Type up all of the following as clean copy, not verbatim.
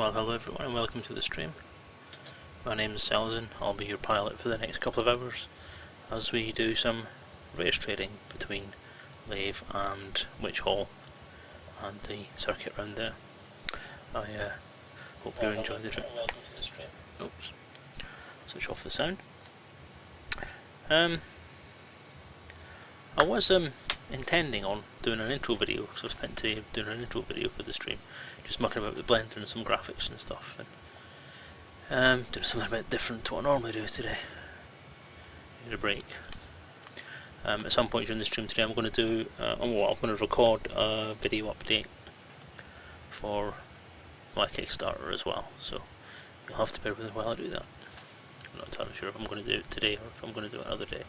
Well, hello everyone and welcome to the stream. My name is Selezen. I'll be your pilot for the next couple of hours as we do some race trading between Lave and Witch Hall and the circuit round there. I hope you enjoy the trip. Welcome to the stream. Oops. Switch off the sound. I was intending on doing an intro video, so I spent today doing an intro video for the stream, just mucking about with the Blender and some graphics and stuff, and doing something a bit different to what I normally do today. Need a break. At some point during the stream today I'm going to do, I'm going to record a video update for my Kickstarter as well, so you'll have to bear with me while I do that. I'm not entirely sure if I'm going to do it today or if I'm going to do it another day.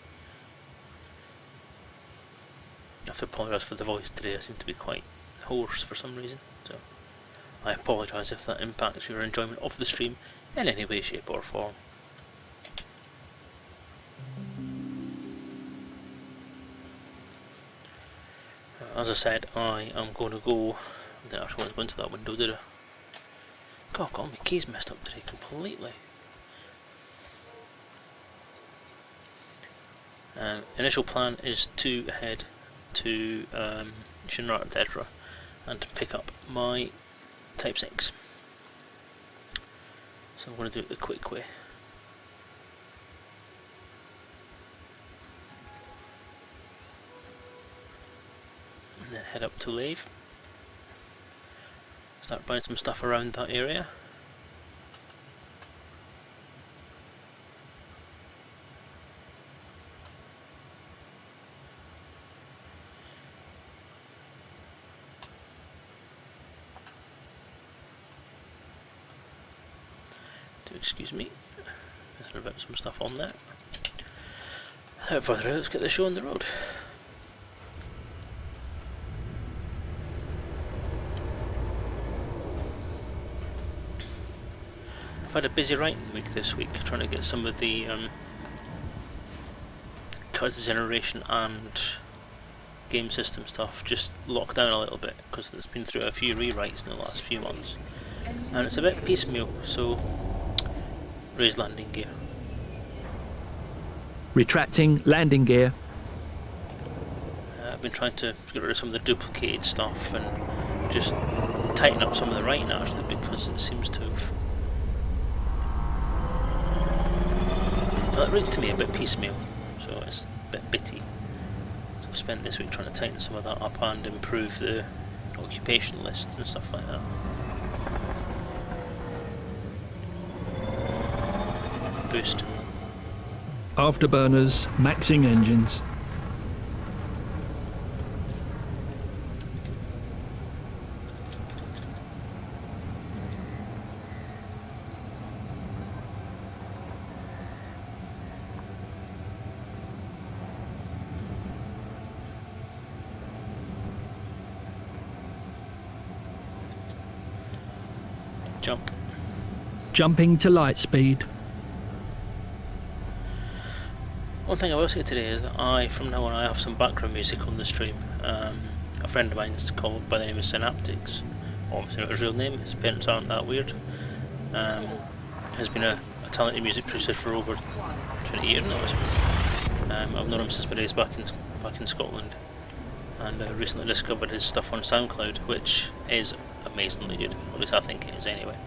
I have to apologise for the voice today. I seem to be quite hoarse for some reason, so I apologise if that impacts your enjoyment of the stream in any way, shape or form. As I said, I am going to go. I didn't actually want to go into that window, did I? God, I've got all my keys messed up today completely. Initial plan is to head to Shinra Dedra and to pick up my Type 6. So I'm going to do it the quick way. And then head up to Lave. Start buying some stuff around that area. Excuse me, messing about some stuff on there. Without further ado, let's get the show on the road. I've had a busy writing week this week, trying to get some of the card generation and game system stuff just locked down a little bit, because it's been through a few rewrites in the last few months, and it's a bit piecemeal, so raise landing gear. Retracting landing gear. I've been trying to get rid of some of the duplicated stuff and just tighten up some of the writing actually, because it seems to have... Well, it reads to me a bit piecemeal, so it's a bit bitty. So I've spent this week trying to tighten some of that up and improve the occupation list and stuff like that. Boost. Afterburners, maxing engines. Jump. Jumping to light speed. One thing I will say today is that from now on I have some background music on the stream. A friend of mine's called by the name of Synaptics, obviously not his real name, his parents aren't that weird. Has been a talented music producer for over 20 years now, I suppose. I've known him since my days back in Scotland, and I recently discovered his stuff on SoundCloud, which is amazingly good, or at least I think it is anyway.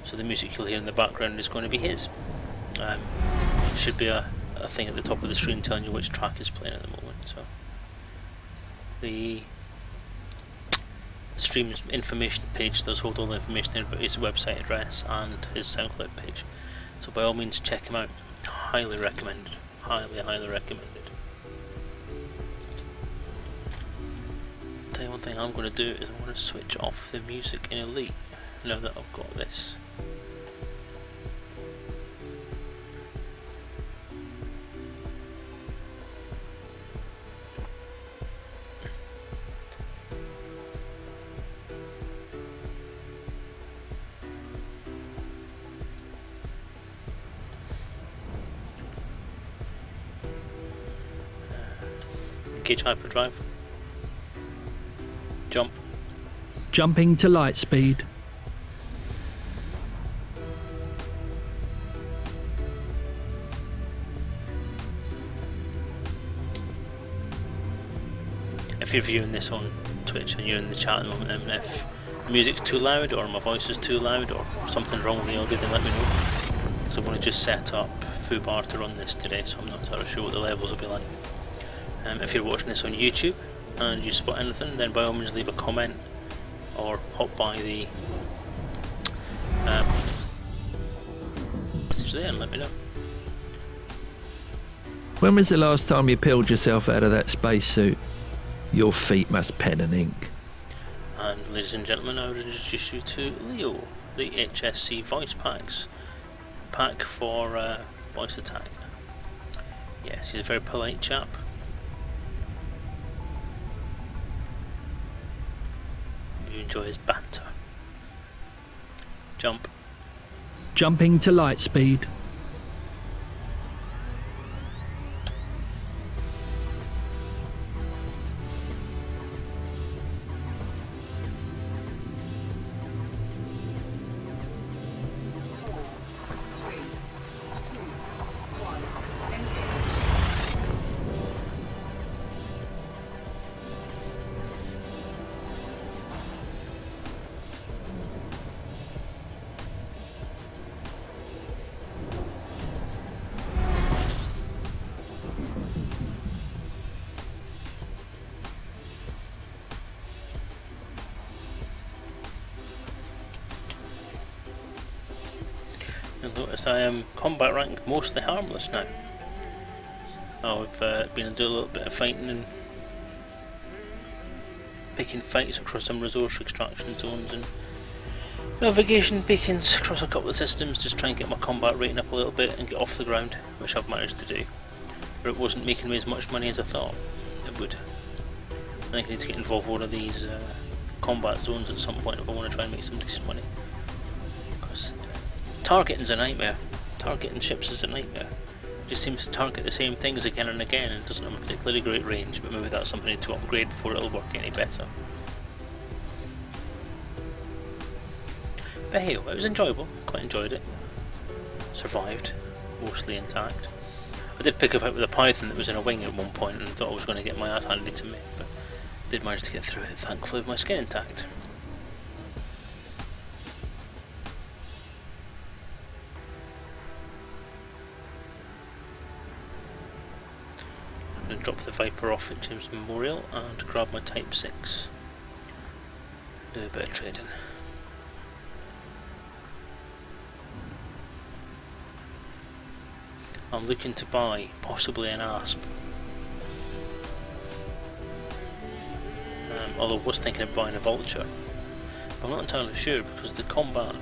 So the music you'll hear in the background is going to be his. Should be a thing at the top of the screen telling you which track is playing at the moment. So the stream's information page does hold all the information about his website address and his SoundCloud page, so by all means check him out. Highly recommended. Highly recommended. Tell you one thing I'm going to do is I'm going to switch off the music in Elite now that I've got this. Engage hyperdrive. Jump. Jumping to light speed. if you're viewing this on Twitch and you're in the chat at the moment, and if the music's too loud or my voice is too loud or something's wrong with the audio, then let me know. So I've only just set up Foobar to run this today, so I'm not entirely sure what the levels will be like. If you're watching this on YouTube and you spot anything, then by all means leave a comment or hop by the message there and let me know. When was the last time you peeled yourself out of that spacesuit? Your feet must pen and ink. And ladies and gentlemen, I would introduce you to Leo, the HSC voice pack for voice attack. Yes, he's a very polite chap. You enjoy his banter. Jump. Jumping to light speed. You'll notice I am combat rank mostly harmless now. I've been doing a little bit of fighting and picking fights across some resource extraction zones and navigation beacons across a couple of systems, just trying to get my combat rating up a little bit and get off the ground, which I've managed to do. But it wasn't making me as much money as I thought it would. I think I need to get involved in one of these combat zones at some point if I want to try and make some decent money. Because targeting's a nightmare. Targeting ships is a nightmare. It just seems to target the same things again and again and doesn't have a particularly great range, but maybe that's something to upgrade before it'll work any better. But hey, it was enjoyable, quite enjoyed it. Survived, mostly intact. I did pick a fight with a python that was in a wing at one point and thought I was going to get my ass handed to me, but did manage to get through it, thankfully, with my skin intact. I'm going to drop the Viper off at James Memorial and grab my Type 6. Do a bit of trading. I'm looking to buy possibly an ASP. Although I was thinking of buying a Vulture. But I'm not entirely sure because the combat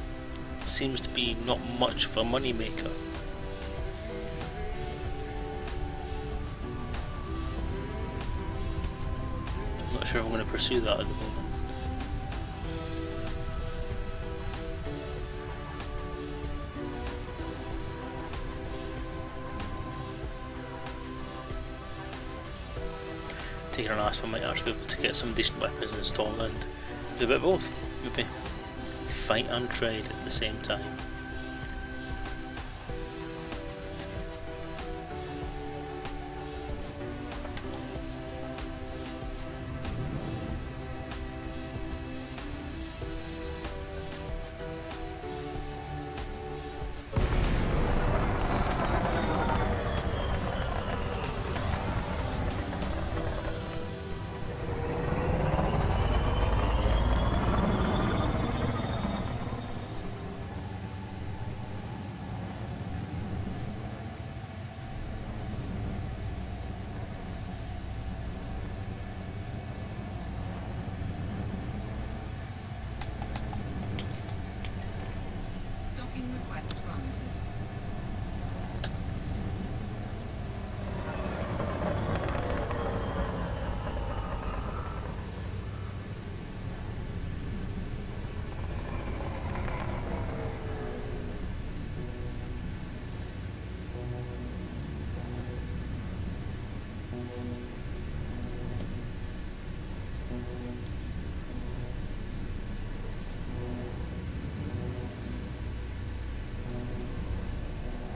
seems to be not much of a money maker. I'm not sure if I'm going to pursue that at the moment. Taking an ASP, I might actually be able to get some decent weapons installed and do a bit of both. Maybe fight and trade at the same time.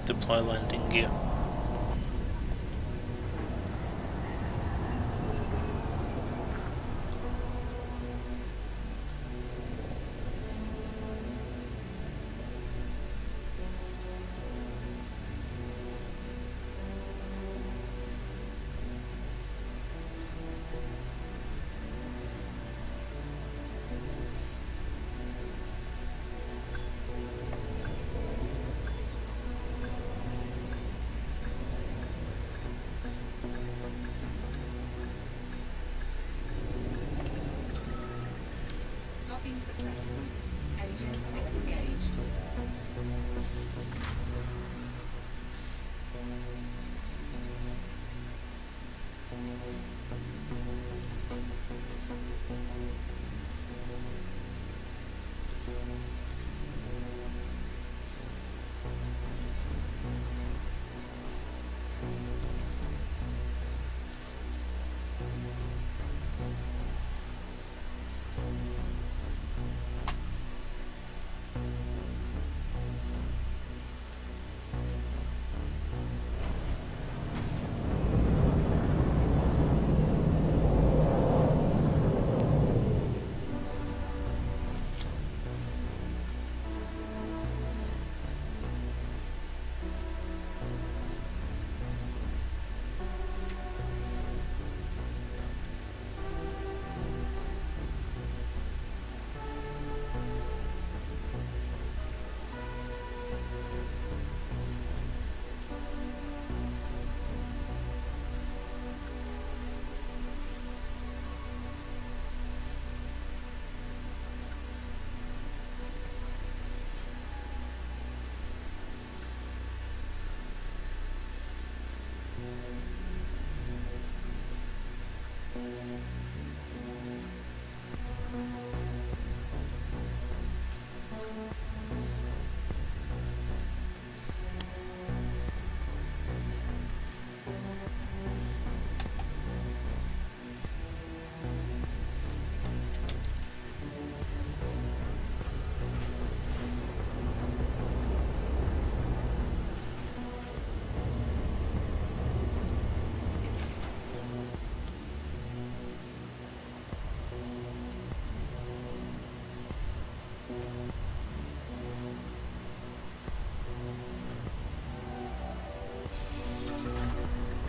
Deploy landing gear. unsuccessful. Engines disengaged.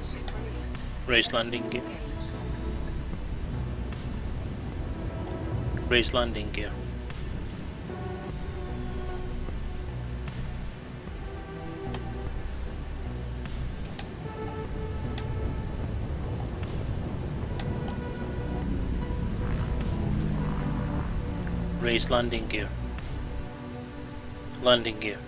Ship released. Raise landing gear. Engaged. Raise landing gear. Raise landing gear. Landing gear.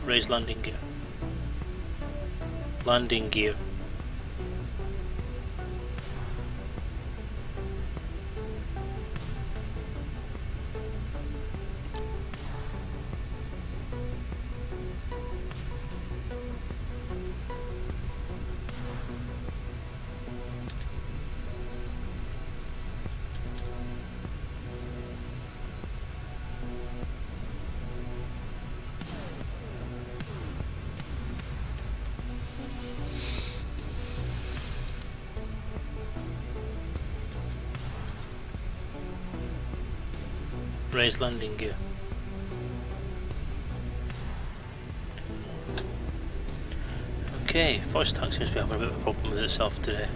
Raise landing gear. Landing gear. Raise landing gear. Okay, voice tag seems to be having a bit of a problem with itself today.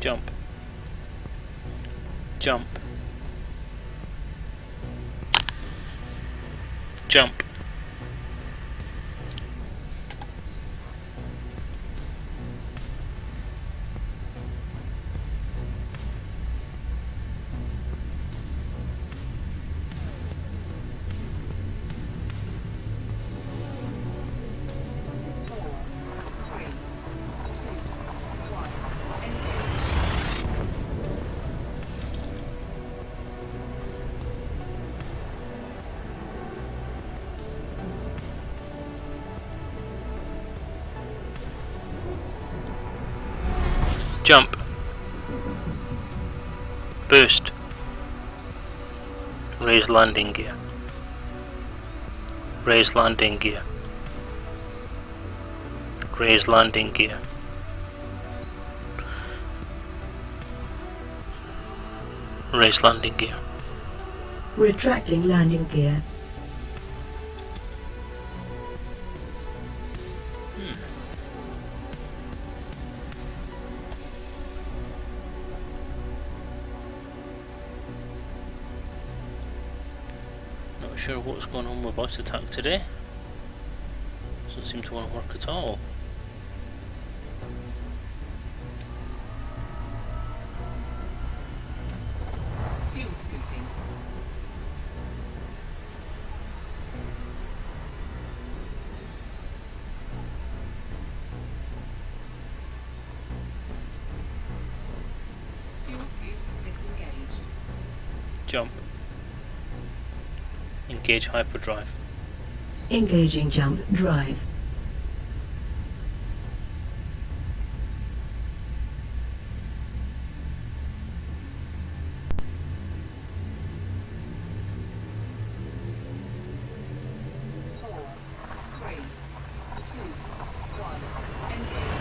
Jump. Jump. Jump. Jump. Boost. Raise landing gear. Raise landing gear. Raise landing gear. Raise landing gear. Retracting landing gear. sure what's going on with bus attack today. Doesn't seem to want to work at all. Fuel scooping. Fuel scoop disengaged. Jump. Engage hyperdrive. Engaging jump drive. Four, three, two, one. Engage.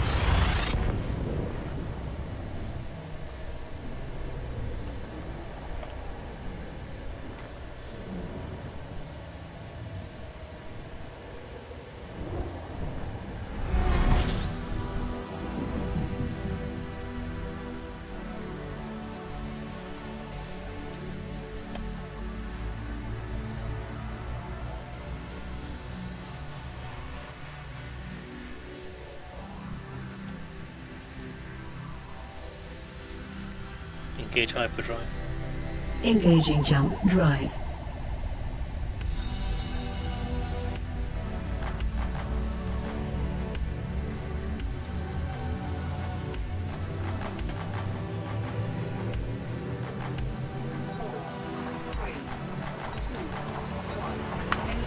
Engage hyperdrive. Engaging jump drive. Four, three, two, one. Engage.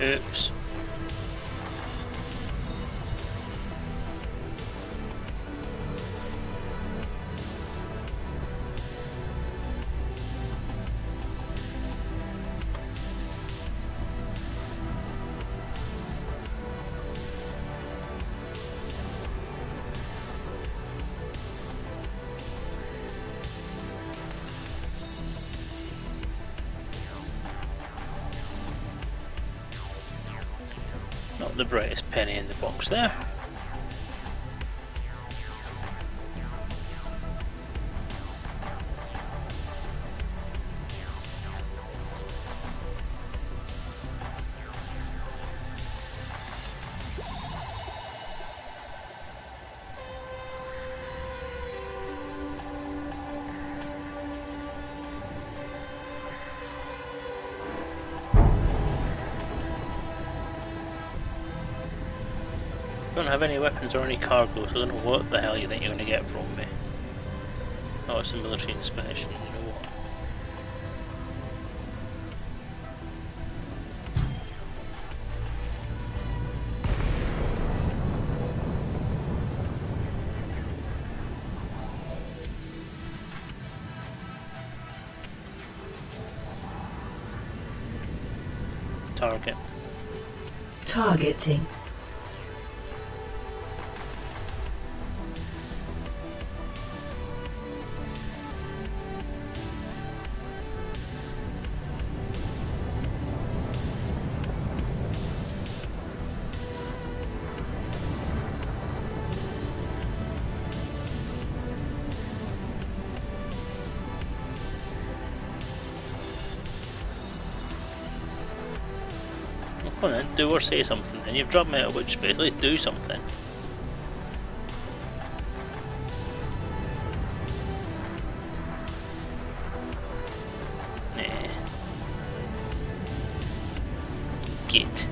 Oops. Not the brightest penny in the box there. Don't have any weapons or any cargo, so I don't know what the hell you think you're going to get from me. Oh, it's a military inspection, you know what? Target. Targeting. Come on then, do or say something then. You've dropped me out of witch space, at least do something. Nah. Git.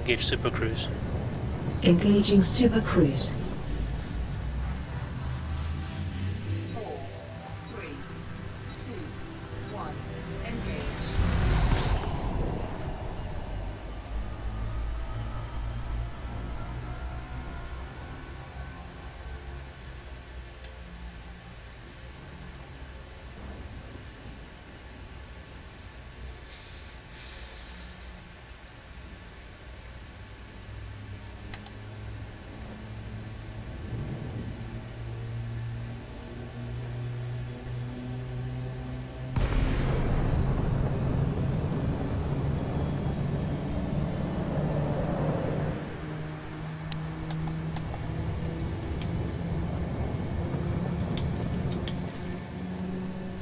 Engage Super Cruise. Engaging Super Cruise. 4, 3, 2, 1. Engage.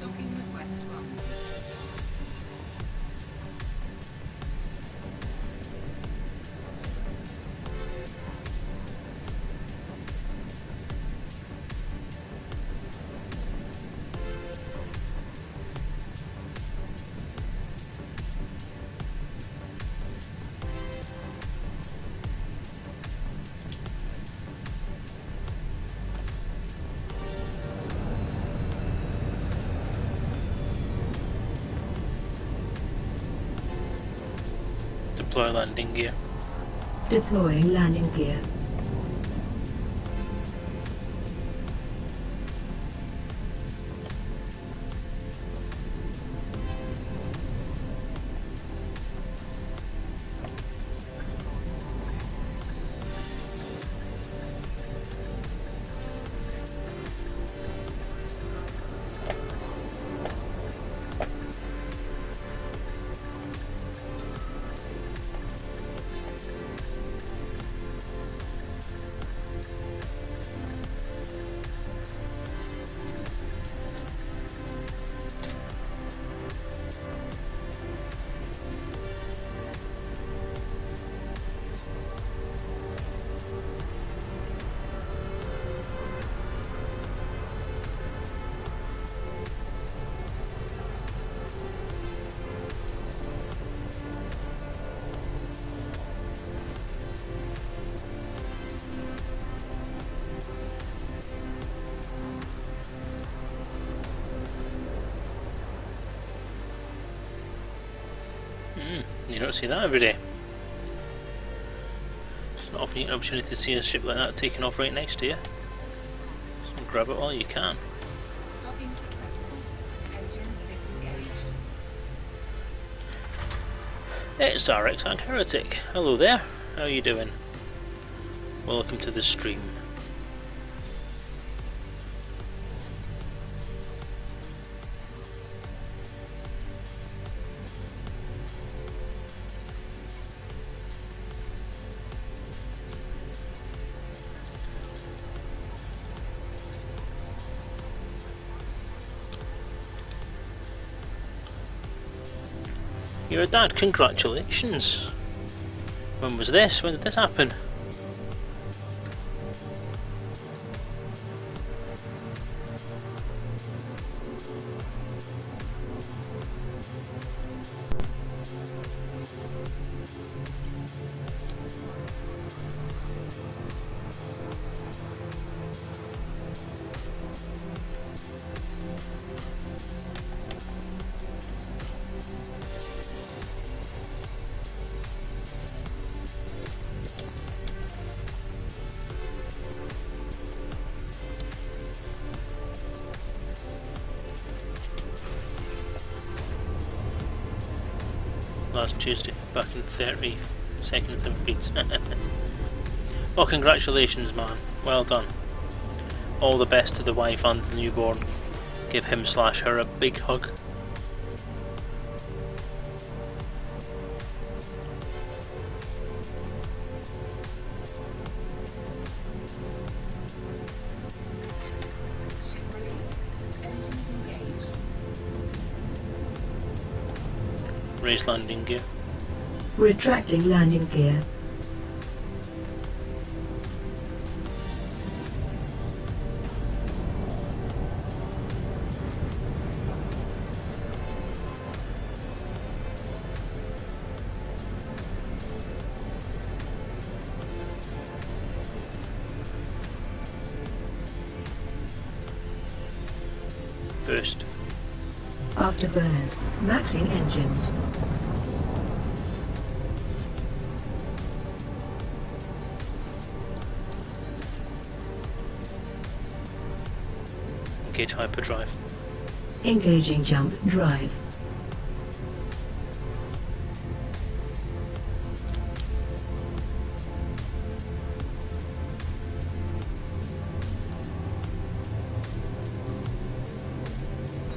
Docking request granted. Deploy landing gear. Deploying landing gear. You don't see that every day. It's not often you get an opportunity to see a ship like that taking off right next to you. So grab it while you can. Docking successful. Engines disengaged. It's RX and Heretic. Hello there. How are you doing? Welcome to the stream. You're a dad, congratulations. When was this? When did this happen? Last Tuesday, back in 30 seconds and beats. Well, congratulations, man. Well done. All the best to the wife and the newborn. Give him/her a big hug. Ship released. Engines engaged. Raise landing gear. Retracting landing gear. Boost. Afterburners. Maxing engines. Engage hyperdrive. Engaging jump drive.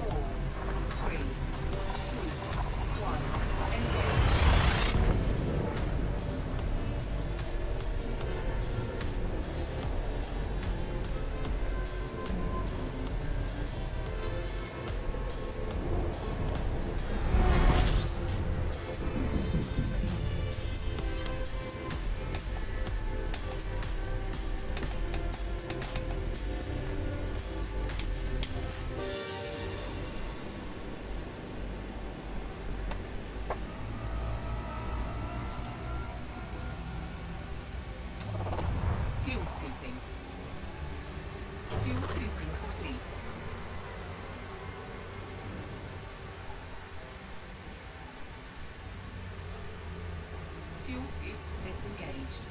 Four, three, two, one. Engage. Fuel scooping. Fuel scooping complete. Fuel scoop disengaged.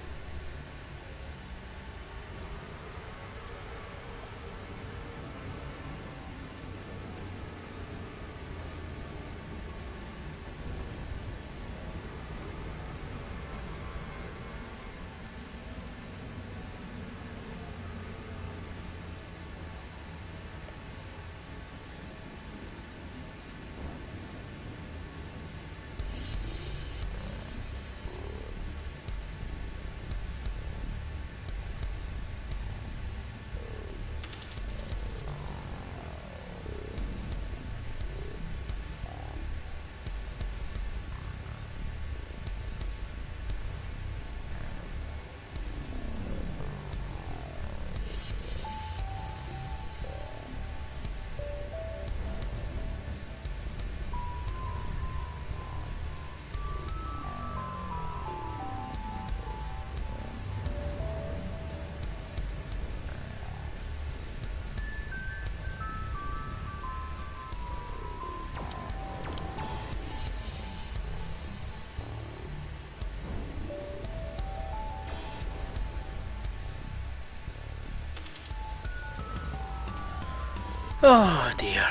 Oh dear,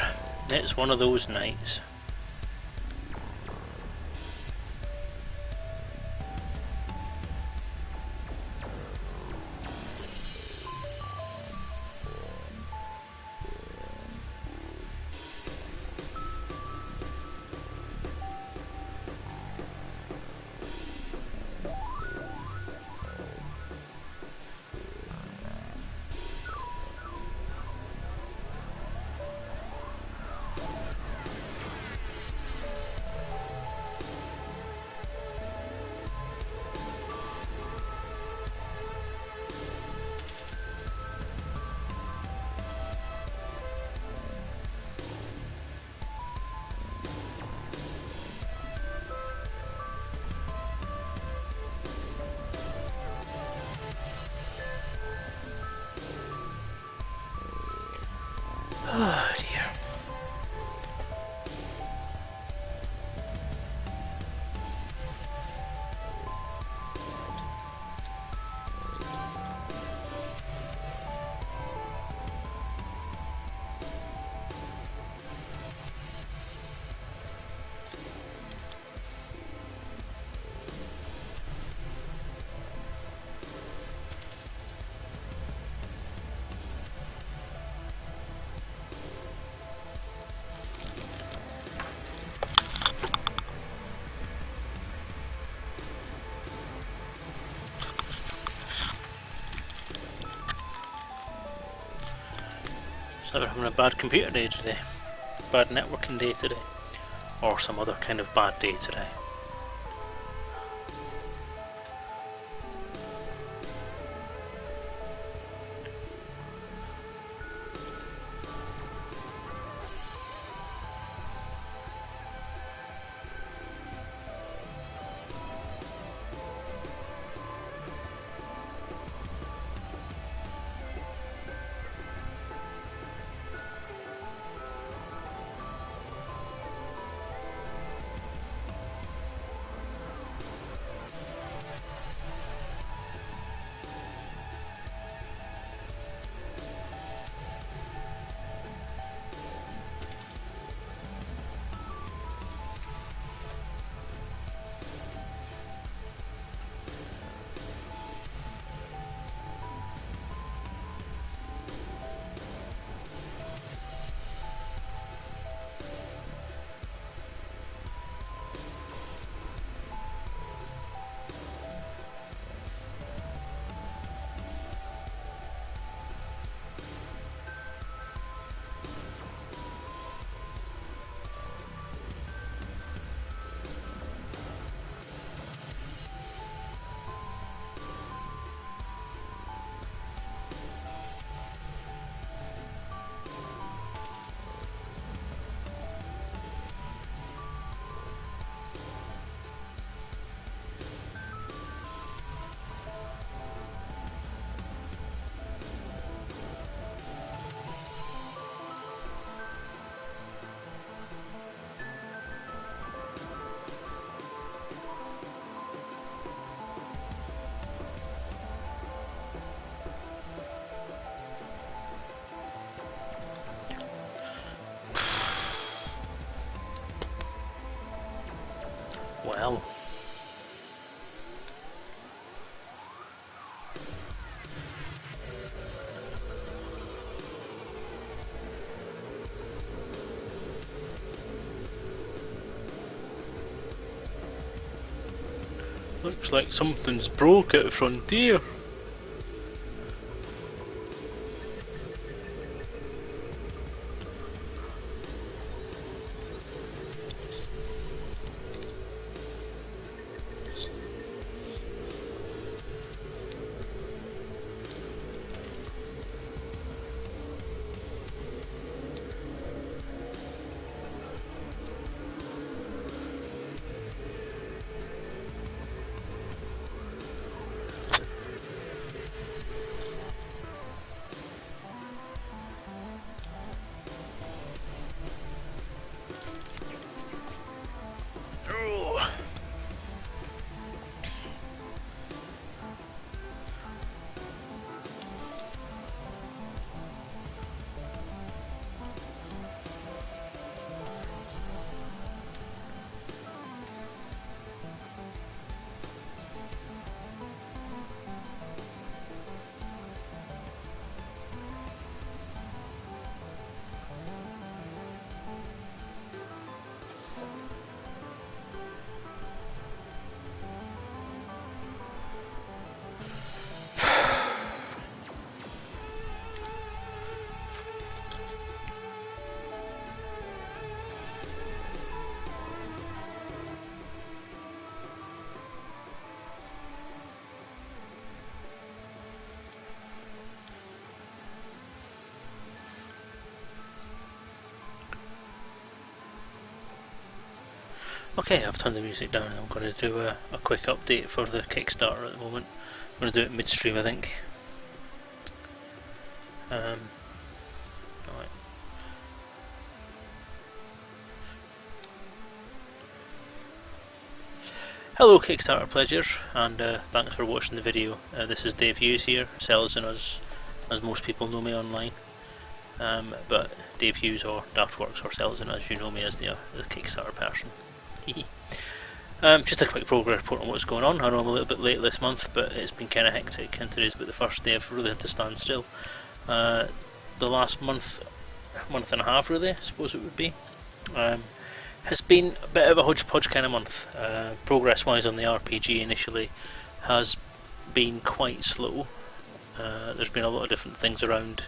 it's one of those nights. Oh dear. So we're having a bad computer day today, bad networking day today, or some other kind of bad day today. Well, looks like something's broke at the frontier. Okay, I've turned the music down. I'm going to do a quick update for the Kickstarter at the moment. I'm going to do it midstream, I think. Right. Hello Kickstarter pledgers, and thanks for watching the video. This is Dave Hughes here, Selezen as most people know me online. But Dave Hughes or Daftworks or Selezen as you know me as the Kickstarter person. Just a quick progress report on what's going on. I know I'm a little bit late this month, but it's been kind of hectic, and today's about the first day I've really had to stand still. The last month and a half really, I suppose it would be, has been a bit of a hodgepodge kind of month. Progress wise on the RPG initially has been quite slow. There's been a lot of different things around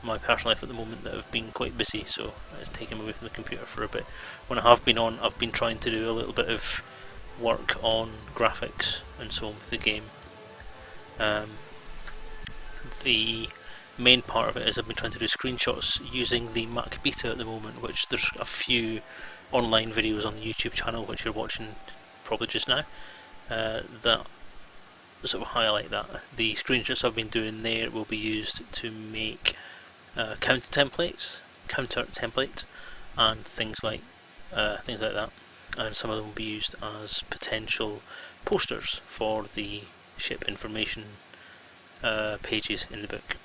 my personal life at the moment that have been quite busy, so it's taken me away from the computer for a bit. When I have been on, I've been trying to do a little bit of work on graphics and so on with the game. The main part of it is I've been trying to do screenshots using the Mac Beta at the moment, which there's a few online videos on the YouTube channel which you're watching probably just now that sort of highlight that. The screenshots I've been doing there will be used to make counter templates, and things like that, and some of them will be used as potential posters for the ship information pages in the book.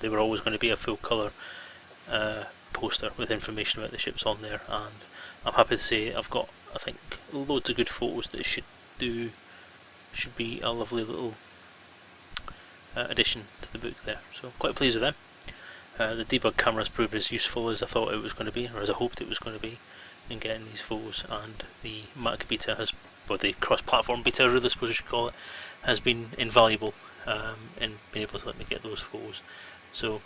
They were always going to be a full colour poster with information about the ships on there, and I'm happy to say I've got, I think, loads of good photos that should be a lovely little addition to the book there, so quite pleased with them. The debug camera's proved as useful as I thought it was going to be, or as I hoped it was going to be, in getting these photos, and the Mac Beta has, or the cross-platform beta, I really suppose you should call it, has been invaluable in being able to let me get those photos. So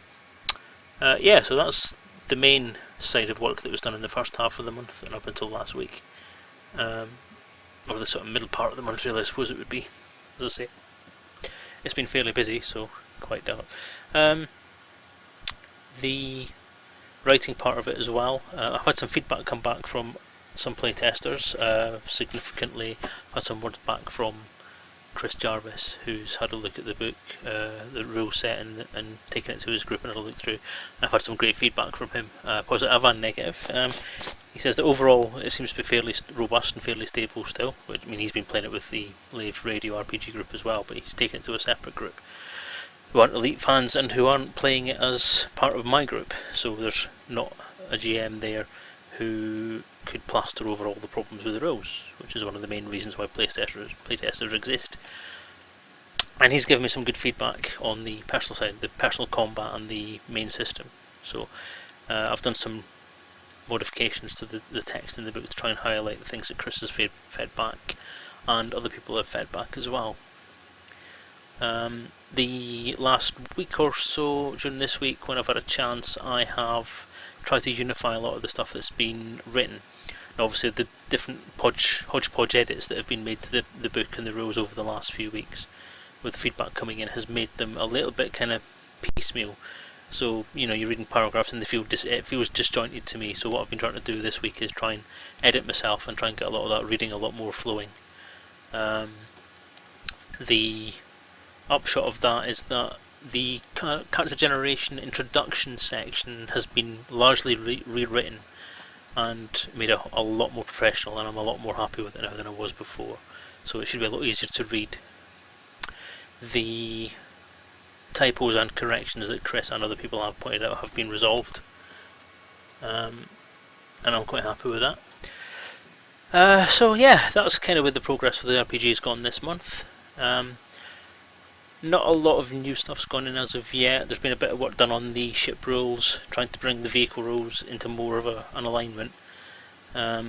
yeah, so that's the main side of work that was done in the first half of the month and up until last week, or the sort of middle part of the month really, I suppose it would be. As I say, it's been fairly busy, so quite dark. The writing part of it as well, I've had some feedback come back from some playtesters. Significantly, I've had some words back from Chris Jarvis, who's had a look at the book, the rule set, and taken it to his group and had a look through. I've had some great feedback from him, positive and negative. He says that overall it seems to be fairly robust and fairly stable still. I mean, he's been playing it with the Lave Radio RPG group as well, but he's taken it to a separate group who aren't Elite fans and who aren't playing it as part of my group. So there's not a GM there who could plaster over all the problems with the rules, which is one of the main reasons why playtesters exist. And he's given me some good feedback on the personal side, the personal combat and the main system. So I've done some modifications to the text in the book to try and highlight the things that Chris has fed back, and other people have fed back as well. The last week or so, during this week, when I've had a chance, I have tried to unify a lot of the stuff that's been written. Now, obviously, the different hodgepodge edits that have been made to the book and the rules over the last few weeks, with feedback coming in, has made them a little bit kind of piecemeal. So, you know, you're reading paragraphs and it feels disjointed to me. So what I've been trying to do this week is try and edit myself and try and get a lot of that reading a lot more flowing. The upshot of that is that the character generation introduction section has been largely rewritten and made a lot more professional, and I'm a lot more happy with it now than I was before, so it should be a lot easier to read. The typos and corrections that Chris and other people have pointed out have been resolved, and I'm quite happy with that. So yeah, that's kind of where the progress for the RPG has gone this month. Not a lot of new stuff's gone in as of yet. There's been a bit of work done on the ship rules, trying to bring the vehicle rules into more of an alignment. At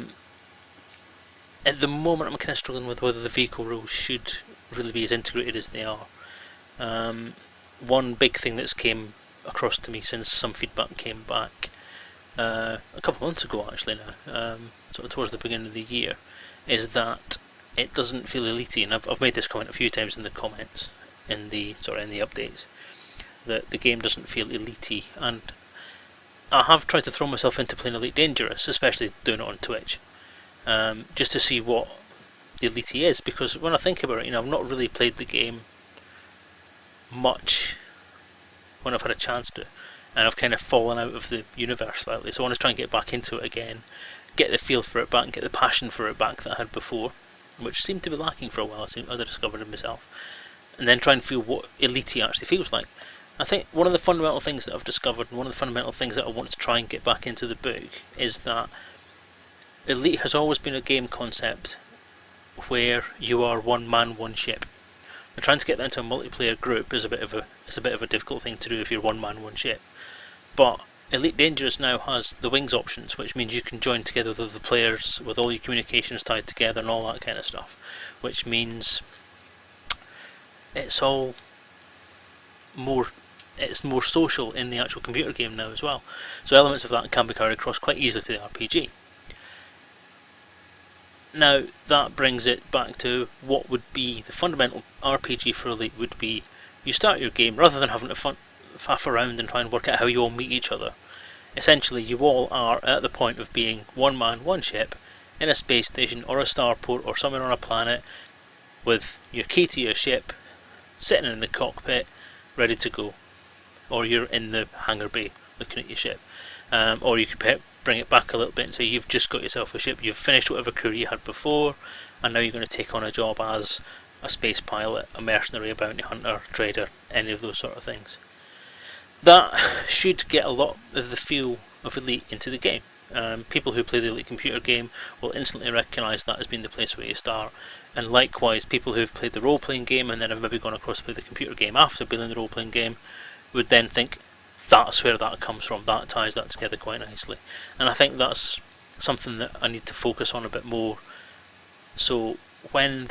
the moment I'm kind of struggling with whether the vehicle rules should really be as integrated as they are. One big thing that's came across to me since some feedback came back a couple of months ago actually now, sort of towards the beginning of the year, is that it doesn't feel elite, and I've made this comment a few times in the comments, in the updates, that the game doesn't feel elite, and I have tried to throw myself into playing Elite Dangerous, especially doing it on Twitch, just to see what the elite is, because when I think about it, you know, I've not really played the game much when I've had a chance to, and I've kind of fallen out of the universe slightly, so I want to try and get back into it again, get the feel for it back, and get the passion for it back that I had before. which seemed to be lacking for a while. I discovered it myself, and then try and feel what Elite actually feels like. I think one of the fundamental things that I've discovered, and one of the fundamental things that I want to try and get back into the book, is that Elite has always been a game concept where you are one man, one ship. Now, trying to get that into a multiplayer group is a bit of a difficult thing to do if you're one man, one ship. But Elite Dangerous now has the wings options, which means you can join together with other players, with all your communications tied together and all that kind of stuff. Which means it's more social in the actual computer game now as well. So elements of that can be carried across quite easily to the RPG. Now that brings it back to what would be the fundamental RPG for Elite would be: you start your game, rather than having to faff around and try and work out how you all meet each other. Essentially, you all are at the point of being one man, one ship, in a space station or a starport or somewhere on a planet, with your key to your ship, sitting in the cockpit, ready to go. Or you're in the hangar bay looking at your ship. Or you could bring it back a little bit and say you've just got yourself a ship, you've finished whatever career you had before, and now you're going to take on a job as a space pilot, a mercenary, a bounty hunter, trader, any of those sort of things. That should get a lot of the feel of Elite into the game. People who play the Elite computer game will instantly recognise that as being the place where you start, and likewise people who've played the role-playing game and then have maybe gone across to play the computer game after playing the role-playing game would then think that's where that comes from. That ties that together quite nicely, and I think that's something that I need to focus on a bit more. So when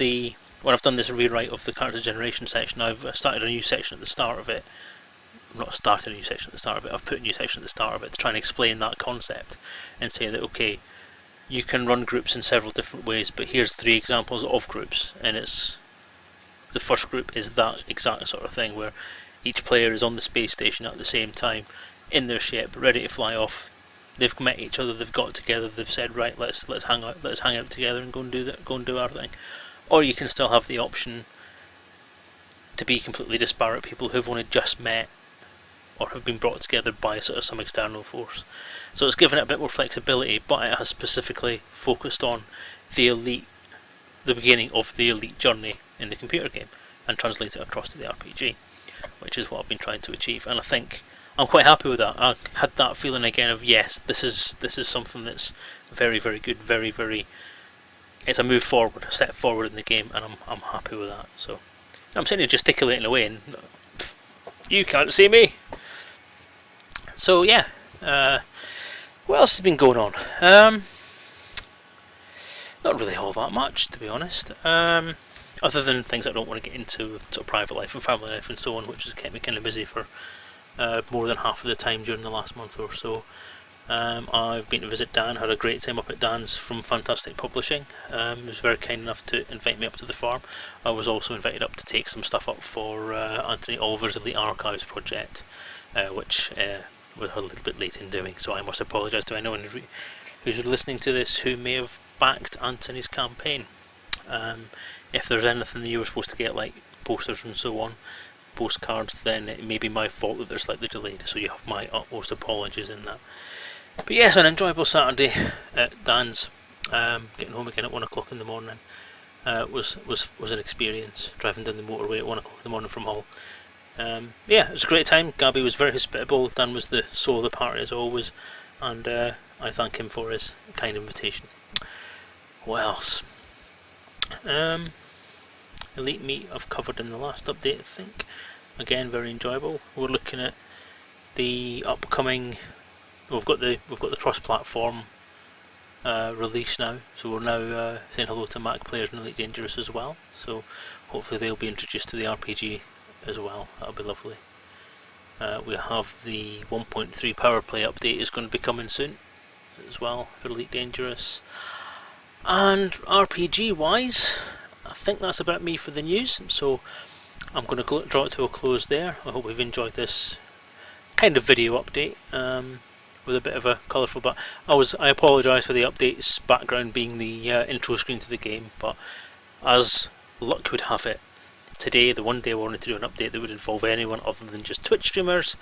I've done this rewrite of the character generation section, I've started a new section at the start of it. I've not started a new section at the start of it, I've put a new section at the start of it to try and explain that concept and say that, okay, you can run groups in several different ways, but here's 3 examples of groups, and the first group is that exact sort of thing where each player is on the space station at the same time in their ship, ready to fly off. They've met each other, they've got together, they've said, right, let's hang out together and go and do our thing. Or you can still have the option to be completely disparate people who've only just met or have been brought together by sort of some external force. So it's given it a bit more flexibility, but it has specifically focused on the beginning of the Elite journey in the computer game, and translate it across to the RPG, which is what I've been trying to achieve. And I think I'm quite happy with that. I had that feeling again of, yes, this is something that's very, very good, very, very. It's a move forward, a step forward in the game, and I'm happy with that. So I'm sitting here gesticulating away, and you can't see me. So yeah, what else has been going on? Not really all that much, to be honest. Other than things I don't want to get into, with sort of private life and family life and so on, which has kept me kind of busy for more than half of the time during the last month or so. I've been to visit Dan, had a great time up at Dan's from Fantastic Publishing. He was very kind enough to invite me up to the farm. I was also invited up to take some stuff up for Anthony Oliver's Elite Archives project, which was a little bit late in doing, so I must apologise to anyone who's listening to this who may have backed Anthony's campaign. If there's anything that you were supposed to get, like posters and so on, postcards, then it may be my fault that they're slightly delayed, so you have my utmost apologies in that. But yes, an enjoyable Saturday at Dan's. Getting home again at 1 o'clock in the morning was an experience, driving down the motorway at 1 o'clock in the morning from Hull. Yeah, it was a great time. Gabby was very hospitable. Dan was the soul of the party as always, and I thank him for his kind invitation. What else? Elite Meet I've covered in the last update, I think. Again, very enjoyable. We're looking at the upcoming. We've got the cross-platform release now, so we're now saying hello to Mac players in Elite Dangerous as well. So hopefully they'll be introduced to the RPG as well. That'll be lovely. We have the 1.3 power play update is going to be coming soon as well for Elite Dangerous. And RPG wise, I think that's about me for the news, so I'm going to draw it to a close there. I hope you've enjoyed this kind of video update with a bit of a colourful, but I apologise for the update's background being the intro screen to the game, but as luck would have it, today, the one day I wanted to do an update that would involve anyone other than just Twitch streamers,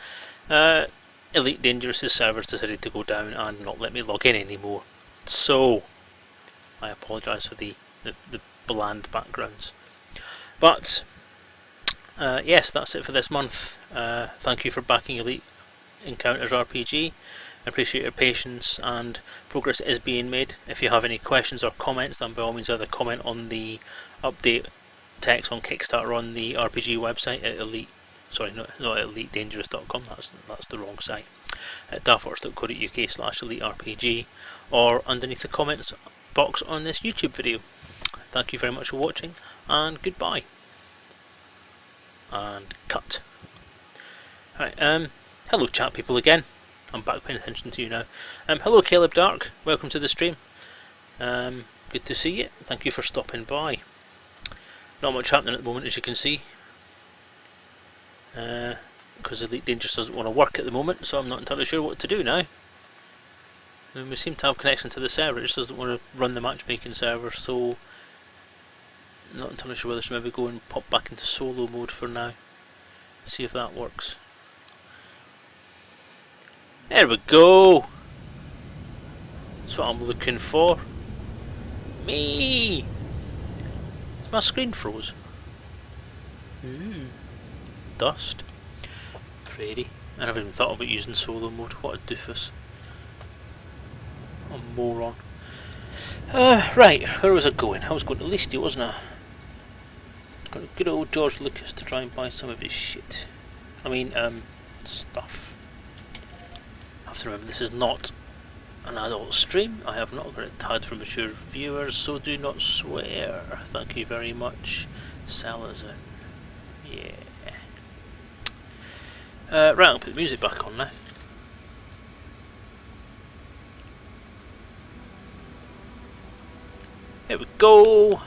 Elite Dangerous' servers decided to go down and not let me log in anymore. So I apologise for the bland backgrounds. But yes, that's it for this month. Thank you for backing Elite Encounters RPG. I appreciate your patience, and progress is being made. If you have any questions or comments, then by all means either comment on the update text on Kickstarter on the RPG website at not at elitedangerous.com, that's the wrong site, at daftworks.co.uk/eliterpg, or underneath the comments box on this YouTube video. Thank you very much for watching, and goodbye. And cut. Right, hello chat people again. I'm back paying attention to you now. Hello Caleb Dark, welcome to the stream. Good to see you, thank you for stopping by. Not much happening at the moment, as you can see, because Elite Dangerous doesn't want to work at the moment, so I'm not entirely sure what to do now. And we seem to have connection to the server, it just doesn't want to run the matchmaking server, so I'm not entirely sure whether I should maybe go and pop back into solo mode for now, see if that works. There we go! That's what I'm looking for. Me! My screen froze. Dust. Pretty. I never even thought about using solo mode. What a doofus. A moron. Right, where was I going? I was going to Listy, wasn't I? Got a good old George Lucas to try and buy some of his shit. I mean, stuff. I have to remember, this is not an adult stream. I have not got it tagged for mature viewers, so do not swear. Thank you very much, Selezen. Yeah. Right, I'll put the music back on now. Here we go.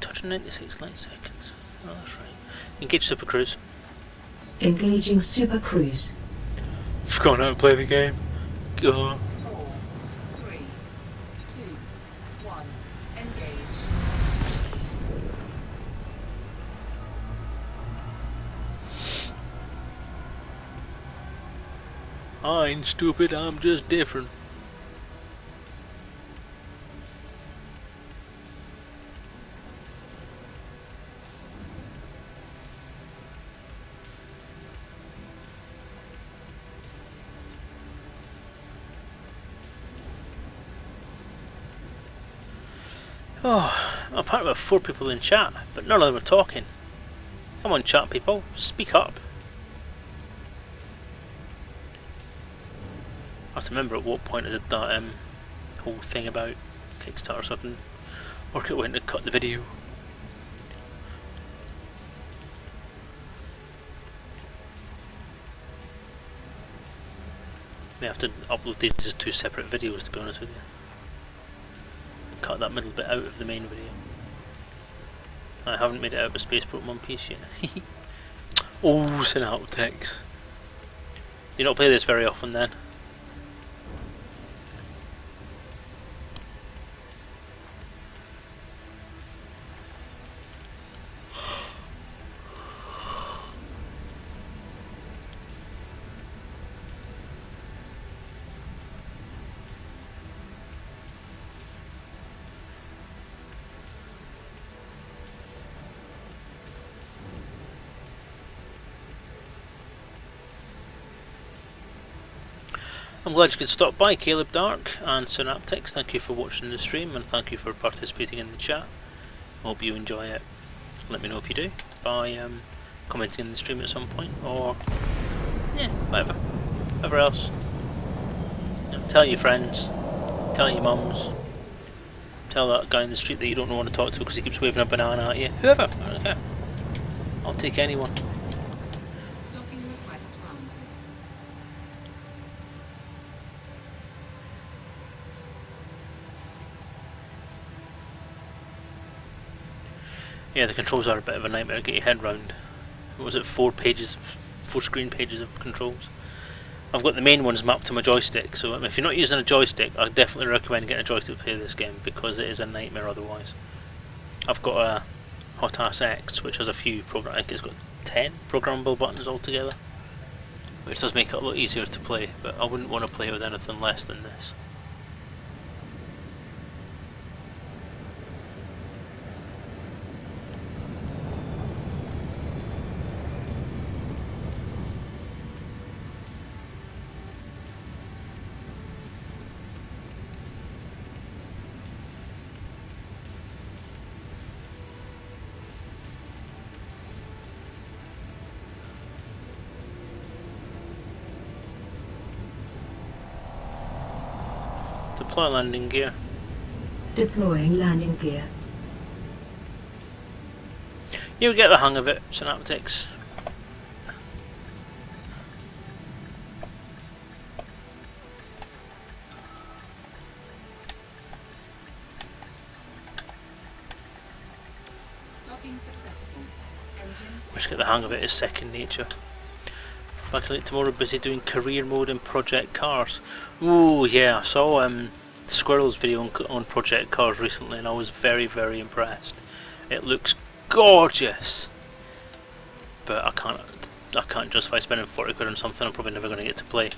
Touch 96 light seconds. Oh, that's right. Engage Super Cruise. Engaging Super Cruise. I've gone out and play the game. Go. 4, 3, 2, 1. Engage. I ain't stupid, I'm just different. Oh, I'm part of 4 people in chat, but none of them are talking. Come on chat people, speak up. I have to remember at what point I did that whole thing about Kickstarter, so I can work out when to cut the video. May have to upload these as 2 separate videos, to be honest with you. Cut that middle bit out of the main video. I haven't made it out of Spaceport One Piece yet. Oh, synaptics. You don't play this very often then? I'm glad you could stop by, Caleb Dark and Synaptics. Thank you for watching the stream and thank you for participating in the chat. Hope you enjoy it. Let me know if you do by commenting in the stream at some point, or yeah, whatever else. You know, tell your friends, tell your mums, tell that guy in the street that you don't want to talk to because he keeps waving a banana at you. Whoever, I don't care. I'll take anyone. Docking request granted. Yeah, the controls are a bit of a nightmare to get your head round. What was it, 4 screen pages of controls? I've got the main ones mapped to my joystick, so if you're not using a joystick, I definitely recommend getting a joystick to play this game, because it is a nightmare otherwise. I've got a Hot-Ass X, which has a few I think it's got 10 programmable buttons altogether, which does make it a lot easier to play, but I wouldn't want to play with anything less than this. Deploy landing gear. Deploying landing gear. You'll get the hang of it, Synaptics. Docking successful. Engines. Just get the hang of it is second nature. Back late tomorrow, busy doing career mode in Project Cars. Ooh, yeah, I saw Squirrel's video on Project Cars recently, and I was very, very impressed. It looks gorgeous, but I can't justify spending 40 quid on something I'm probably never going to get to play.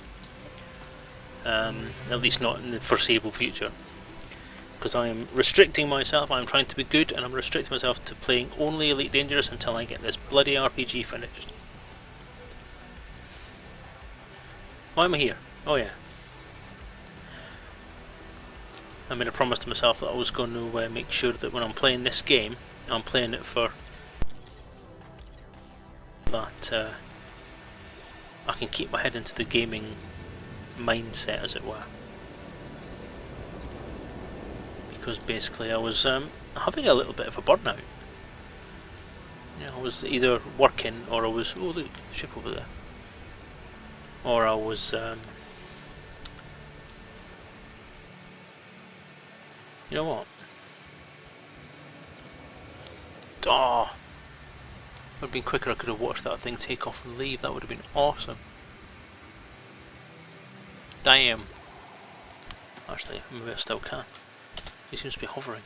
At least not in the foreseeable future, because I am restricting myself. I'm trying to be good, and I'm restricting myself to playing only Elite Dangerous until I get this bloody RPG finished. Why am I here? Oh yeah. I made a promise to myself that I was going to make sure that when I'm playing this game, I'm playing it for that I can keep my head into the gaming mindset, as it were. Because basically I was having a little bit of a burnout. You know, I was either working or I was, oh look, ship over there. Or I was, you know what? Oh, it would have been quicker. I could have watched that thing take off and leave. That would have been awesome. Damn. Actually, maybe I still can. He seems to be hovering.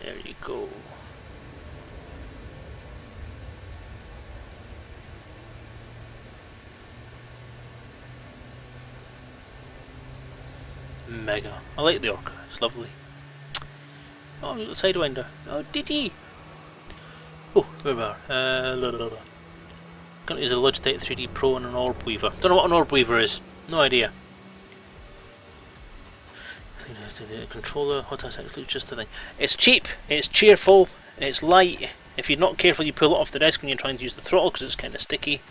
There you go. Mega. I like the Orca, it's lovely. Oh, little Sidewinder. Oh, did he? Oh, where we are. Gonna use a Logitech 3D Pro and an Orb Weaver. Don't know what an Orb Weaver is. No idea. Controller, Hot-Ass X looks just the thing. It's cheap, it's cheerful, it's light. If you're not careful, you pull it off the desk when you're trying to use the throttle because it's kind of sticky.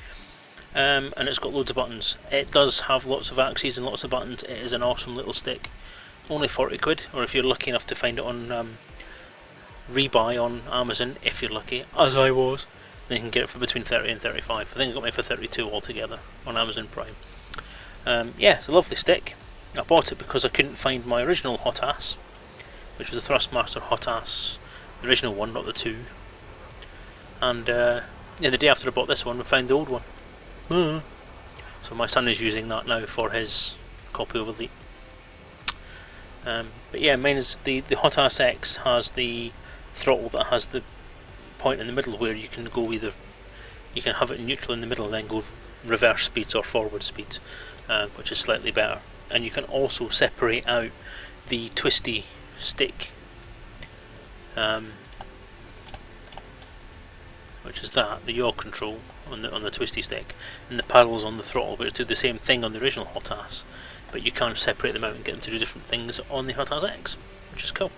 And it's got loads of buttons. It does have lots of axes and lots of buttons. It is an awesome little stick. Only 40 quid, or if you're lucky enough to find it on rebuy on Amazon, if you're lucky, as I was, then you can get it for between 30 and 35. I think it got me for 32 altogether on Amazon Prime. Yeah, it's a lovely stick. I bought it because I couldn't find my original Hot-Ass, which was the Thrustmaster Hot-Ass, the original one, not the 2. And yeah, the day after I bought this one, we found the old one. So my son is using that now for his copy of Elite. But yeah, mine is the Hot-Ass X has the throttle that has the point in the middle where you can go either, you can have it in neutral in the middle and then go reverse speeds or forward speeds, which is slightly better. And you can also separate out the twisty stick, which is that, the yaw control on the twisty stick, and the paddles on the throttle, which do the same thing on the original Hot-Ass, but you can separate them out and get them to do different things on the Hot-Ass X, which is cool.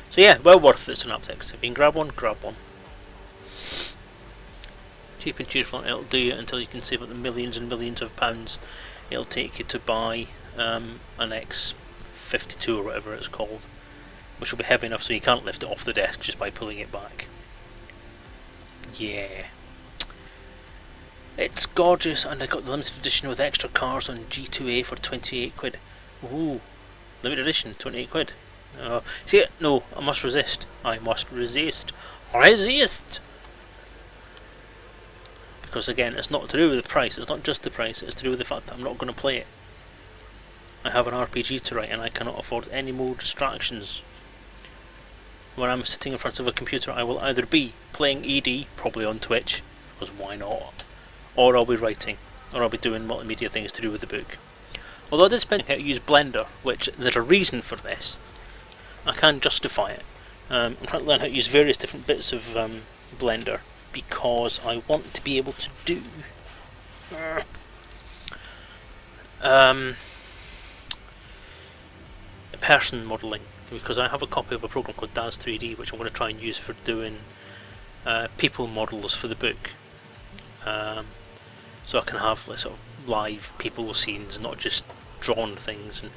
So yeah, well worth it, Synaptics. If you can grab one, grab one. Cheap and cheerful, it'll do you until you can save up the millions and millions of pounds it'll take you to buy an X52 or whatever it's called, which will be heavy enough so you can't lift it off the desk just by pulling it back. Yeah. It's gorgeous, and I got the limited edition with extra cars on G2A for 28 quid. Ooh, limited edition, 28 quid. See it? No, I must resist. I must resist. Resist! Because again, it's not to do with the price, it's not just the price, it's to do with the fact that I'm not going to play it. I have an RPG to write and I cannot afford any more distractions. When I'm sitting in front of a computer, I will either be playing ED, probably on Twitch, because why not, or I'll be writing, or I'll be doing multimedia things to do with the book. Although I did spend how to use Blender, which there's a reason for this, I can justify it. I'm trying to learn how to use various different bits of Blender, because I want to be able to do person modelling, because I have a copy of a program called DAZ 3D which I'm going to try and use for doing people models for the book, so I can have like, sort of live people scenes, not just drawn things, and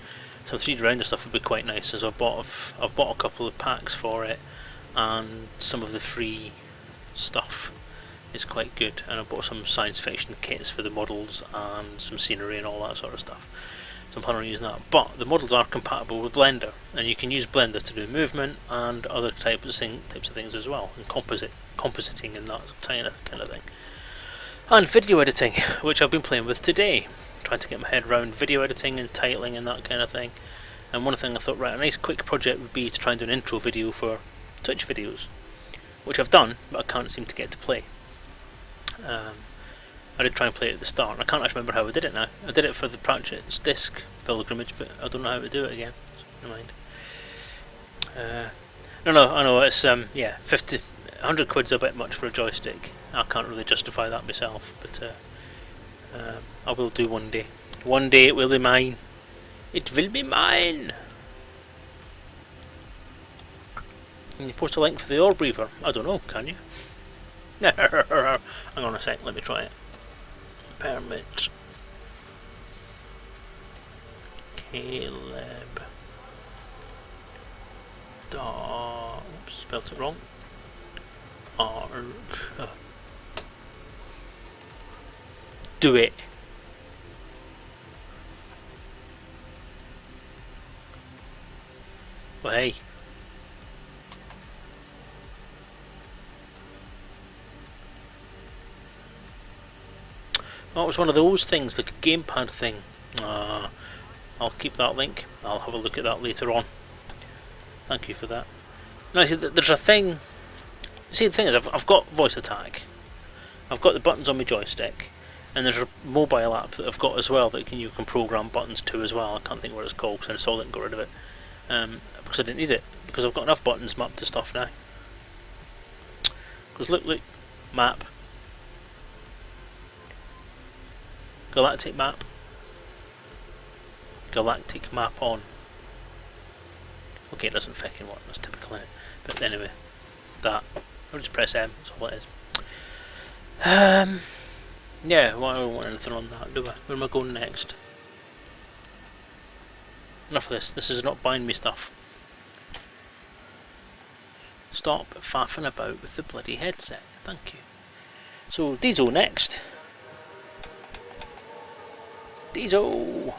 some 3D render stuff would be quite nice. As I've bought a couple of packs for it, and some of the free stuff is quite good, and I bought some science fiction kits for the models and some scenery and all that sort of stuff. So I'm planning on using that. But the models are compatible with Blender, and you can use Blender to do movement and other types of things as well, and compositing and that kind of thing. And video editing, which I've been playing with today, trying to get my head around video editing and titling and that kind of thing. And one thing I thought, right, a nice quick project would be to try and do an intro video for Twitch videos, which I've done, but I can't seem to get to play. I did try and play it at the start, and I can't actually remember how I did it now. I did it for the Pratchett's Disc Pilgrimage, but I don't know how to do it again. So never mind. I know it's 100 quid's a bit much for a joystick. I can't really justify that myself, but I will do one day. One day it will be mine. It will be mine. Can you post a link for the Orb Reaver? I don't know, can you? Hang on a sec, let me try it. Permit. Caleb. Oops, spelt it wrong. Do it. Well, hey. Oh, it was one of those things, like a gamepad thing. I'll keep that link. I'll have a look at that later on. Thank you for that. Now, see, there's a thing. See, the thing is, I've got voice attack. I've got the buttons on my joystick, and there's a mobile app that I've got as well that you can program buttons to as well. I can't think what it's called because I sold it and got rid of it because I didn't need it, because I've got enough buttons mapped to stuff now. Because look, map. Galactic map. Galactic map on. Okay, it doesn't fucking work, that's typical in it. But anyway, that. I'll just press M, that's all it is. Yeah, well, I don't want anything on that, do I? Where am I going next? Enough of this, this is not buying me stuff. Stop faffing about with the bloody headset, thank you. So, Diesel next. Diesel!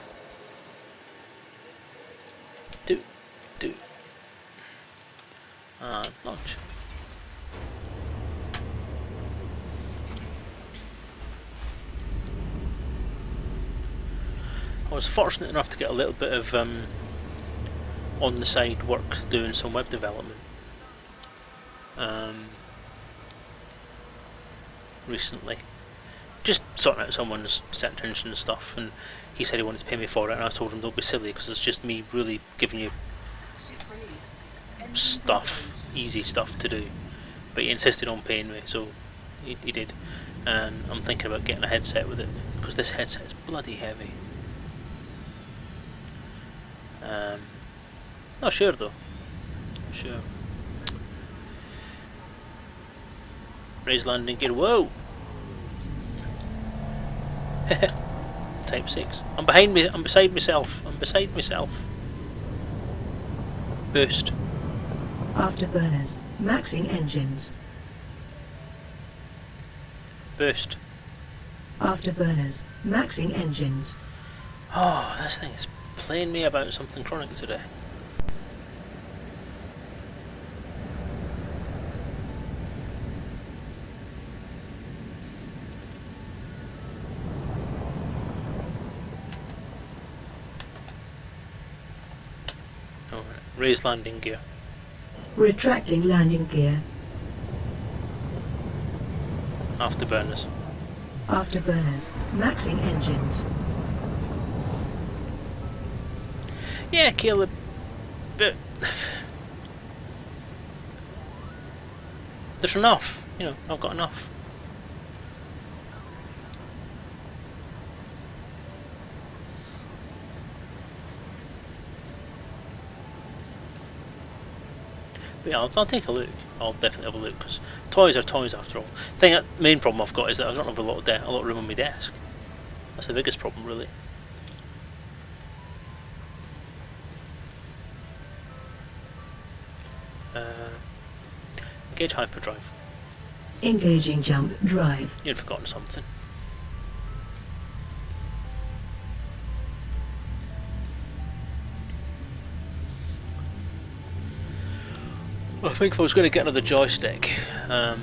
Do. And launch. I was fortunate enough to get a little bit of on the side work doing some web development recently. Just sorting out someone's search engine and stuff, and he said he wanted to pay me for it, and I told him don't be silly because it's just me really giving you stuff, easy stuff to do. But he insisted on paying me, so he did. And I'm thinking about getting a headset with it because this headset is bloody heavy. Not sure though. Not sure. Raise landing gear. Whoa! Type 6. I'm behind me. I'm beside myself. I'm beside myself. Boost. Afterburners. Maxing engines. Boost. Afterburners. Maxing engines. Oh, this thing is playing me about something chronic today. Alright, raise landing gear. Retracting landing gear. Afterburners. Afterburners. Maxing engines. Yeah, Caleb, but there's enough. You know, I've got enough. But yeah, I'll take a look. I'll definitely have a look, because toys are toys after all. The main problem I've got is that I don't have a lot of room on my desk. That's the biggest problem, really. Engage hyperdrive. Engaging jump drive. You'd forgotten something. I think if I was going to get another joystick, the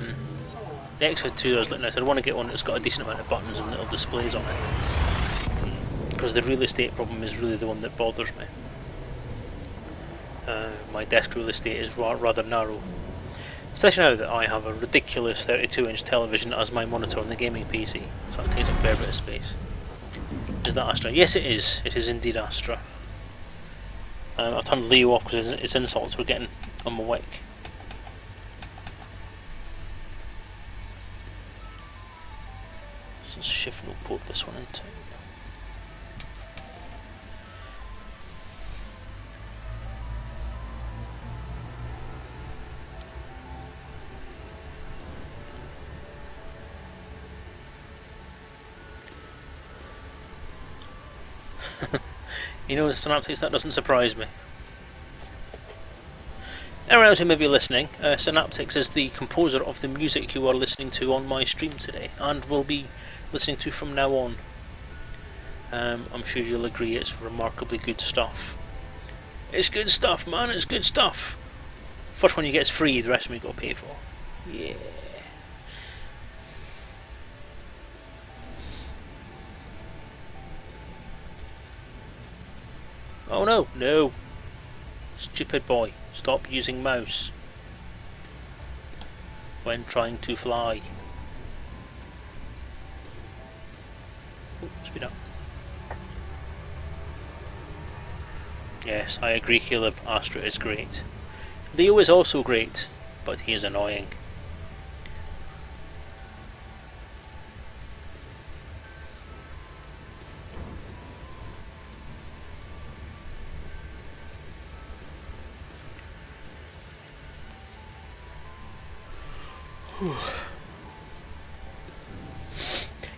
X2 I was looking at, I'd want to get one that's got a decent amount of buttons and little displays on it. Because the real estate problem is really the one that bothers me. My desk real estate is rather narrow. Especially now that I have a ridiculous 32-inch television as my monitor on the gaming PC, so it takes up a fair bit of space. Is that Astra? Yes, it is. It is indeed Astra. I've turned Leo off because its insults were getting on my wick. So shift will port this one into. You know, Synaptics, that doesn't surprise me. Anyone else who may be listening, Synaptics is the composer of the music you are listening to on my stream today, and will be listening to from now on. I'm sure you'll agree it's remarkably good stuff. It's good stuff, man, it's good stuff. First one you get is free, the rest of them you got to pay for. Yeah. Oh no, no. Stupid boy, stop using mouse when trying to fly. Ooh, speed up. Yes, I agree, Caleb. Astra is great. Leo is also great, but he is annoying.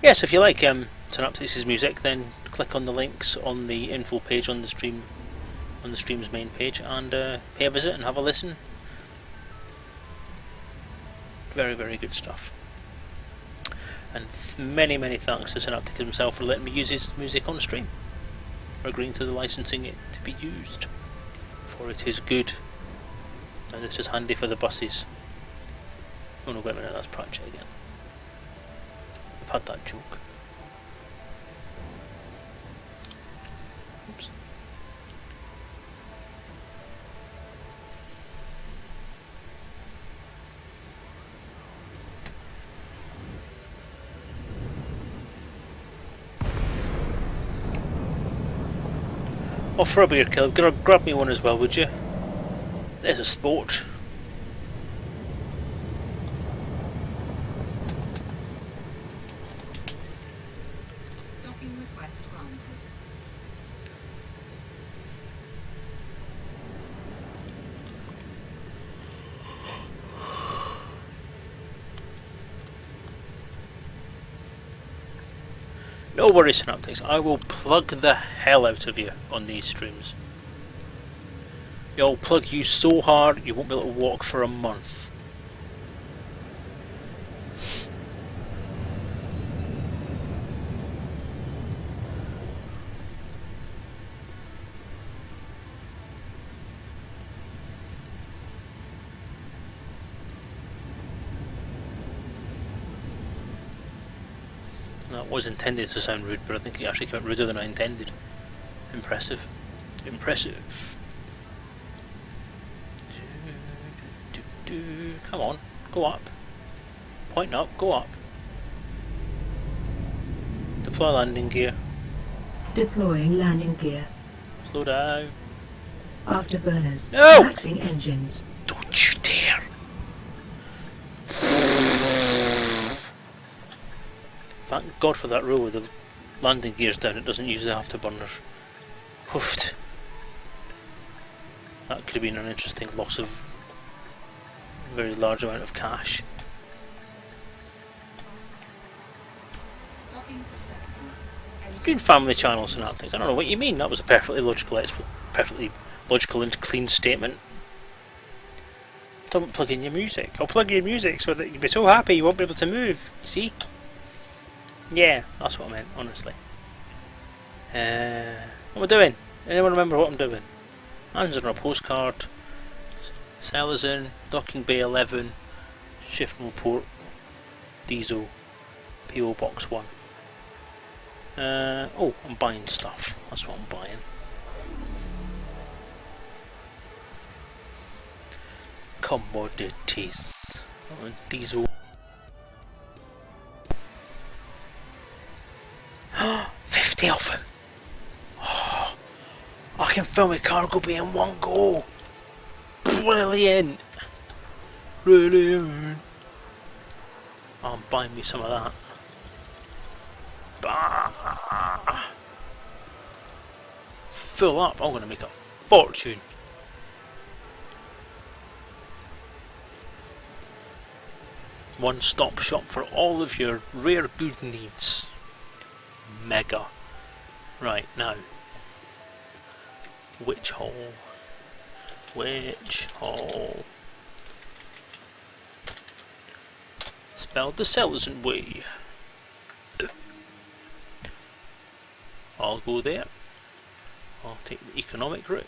Yes, if you like Synaptics' music, then click on the links on the info page on the stream, on the stream's main page, and pay a visit and have a listen. Very, very good stuff. And many, many thanks to Synaptics himself for letting me use his music on stream, for agreeing to the licensing it to be used, for it is good, and this is handy for the buses. Oh no, wait a minute, that's Pratchett again. I've had that joke. Oops. Oh, for a beer, Caleb, grab me one as well, would you? There's a sport. Docking request granted. No worries, Synaptics, I will plug the hell out of you on these streams. I'll plug you so hard you won't be able to walk for a month. That was intended to sound rude, but I think it actually came out ruder than I intended. Impressive. Impressive. Come on, go up. Point up, go up. Deploy landing gear. Deploying landing gear. Slow down. Afterburners. No! Maxing engines. Don't you dare! Thank God for that rule with the landing gears down, it doesn't use the afterburners. Hoofed. That could have been an interesting loss of a very large amount of cash. Docking successful. Green family channels and that things. I don't know what you mean. That was a perfectly logical and clean statement. Don't plug in your music. I'll plug in your music so that you'll be so happy you won't be able to move. See? Yeah, that's what I meant, honestly. What am I doing? Anyone remember what I'm doing? Answer on a postcard. Selezen, docking bay 11, shiftable port, diesel, PO box 1. Oh, I'm buying stuff. That's what I'm buying. Commodities. Diesel. 50 of them. Oh, I can fill my cargo bay in one go. Brilliant. Brilliant. Oh, I'm buying me some of that. Bah. Fill up. I'm going to make a fortune. One-stop shop for all of your rare good needs. Mega. Right, now. Witch hole. Witch hole. Spelled the Selezen way. I'll go there. I'll take the economic route.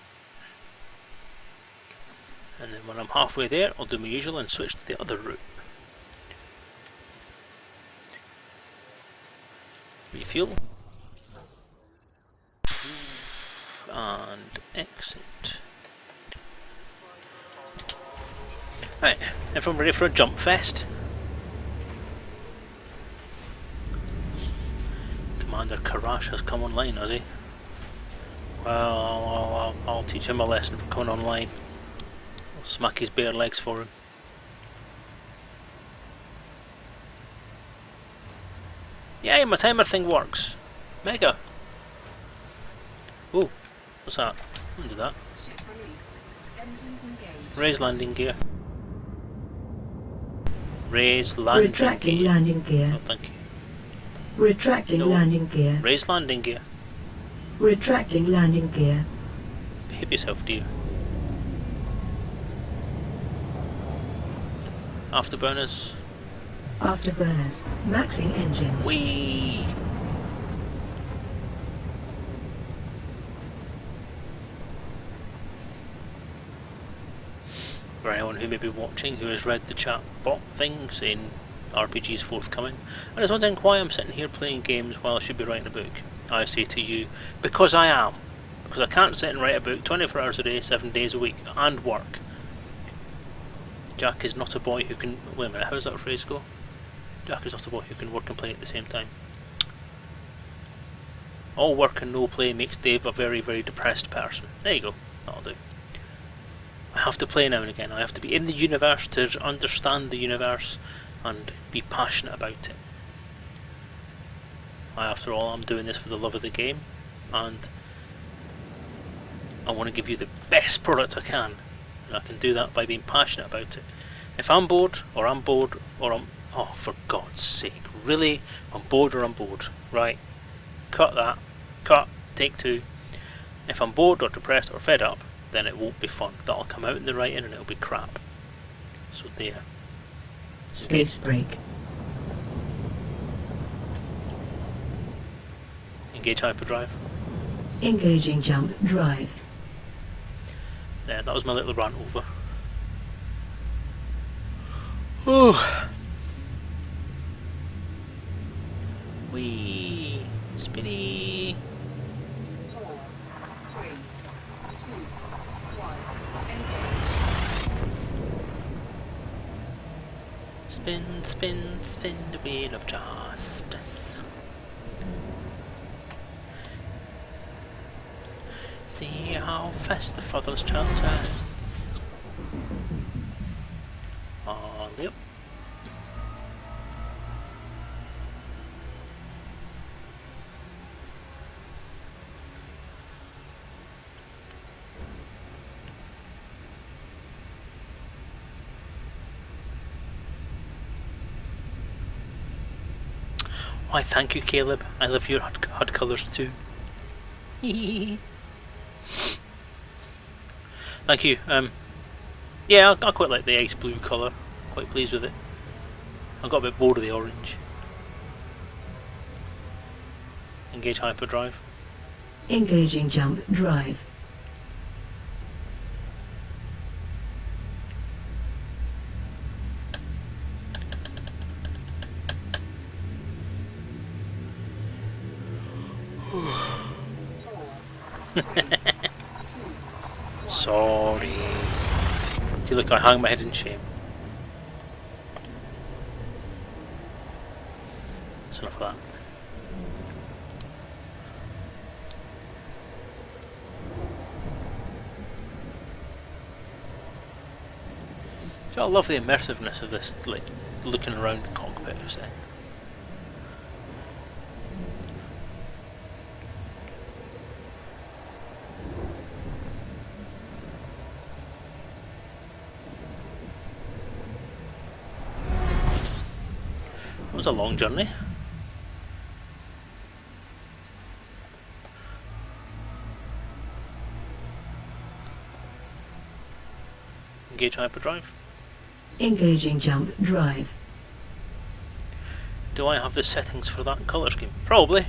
And then when I'm halfway there, I'll do my usual and switch to the other route. Refuel. And exit. Right, everyone ready for a jump fest? Commander Karash has come online, has he? Well, I'll teach him a lesson for coming online. I'll smack his bare legs for him. Yay, my timer thing works. Mega. Ooh, what's that? I can do that. Ship released. Engines engaged. Raise landing gear. Raise landing Retracting gear. landing gear. Oh, thank you. Retracting No. landing gear. Raise landing gear. Retracting landing gear. Behave yourself, dear. Afterburners. Afterburners. Maxing engines. Whee! For anyone who may be watching who has read the chat bot thing saying RPG's forthcoming and is wondering why I'm sitting here playing games while I should be writing a book, I say to you, because I am. Because I can't sit and write a book 24 hours a day, 7 days a week, and work. Jack is not a boy who can... Wait a minute, how does that phrase go? Jack is not a boy who can work and play at the same time. All work and no play makes Dave a very, very depressed person. There you go, that'll do. I have to play now and again. I have to be in the universe to understand the universe and be passionate about it. After all, I'm doing this for the love of the game, and I want to give you the best product I can, and I can do that by being passionate about it. If I'm bored, or I'm oh, for God's sake, really? I'm bored or I'm bored. Right, cut that, cut, take two. If I'm bored or depressed or fed up, then it won't be fun. That'll come out in the writing and it'll be crap. So there. Space break. Engage hyperdrive. Engaging jump drive. There, that was my little rant over. Oh. Wee. Spin, spin, spin the wheel of justice. See how fast the father's child turns. On the up. Why, thank you, Caleb. I love your HUD colours too. Thank you. Yeah, I quite like the ice blue colour. Quite pleased with it. I got a bit bored of the orange. Engage hyperdrive. Engaging jump drive. Sorry. See, look, I hang my head in shame. That's enough of that. So I love the immersiveness of this, like, looking around the cockpit of it. It was a long journey. Engage hyperdrive. Engaging jump drive. Do I have the settings for that colour scheme? Probably.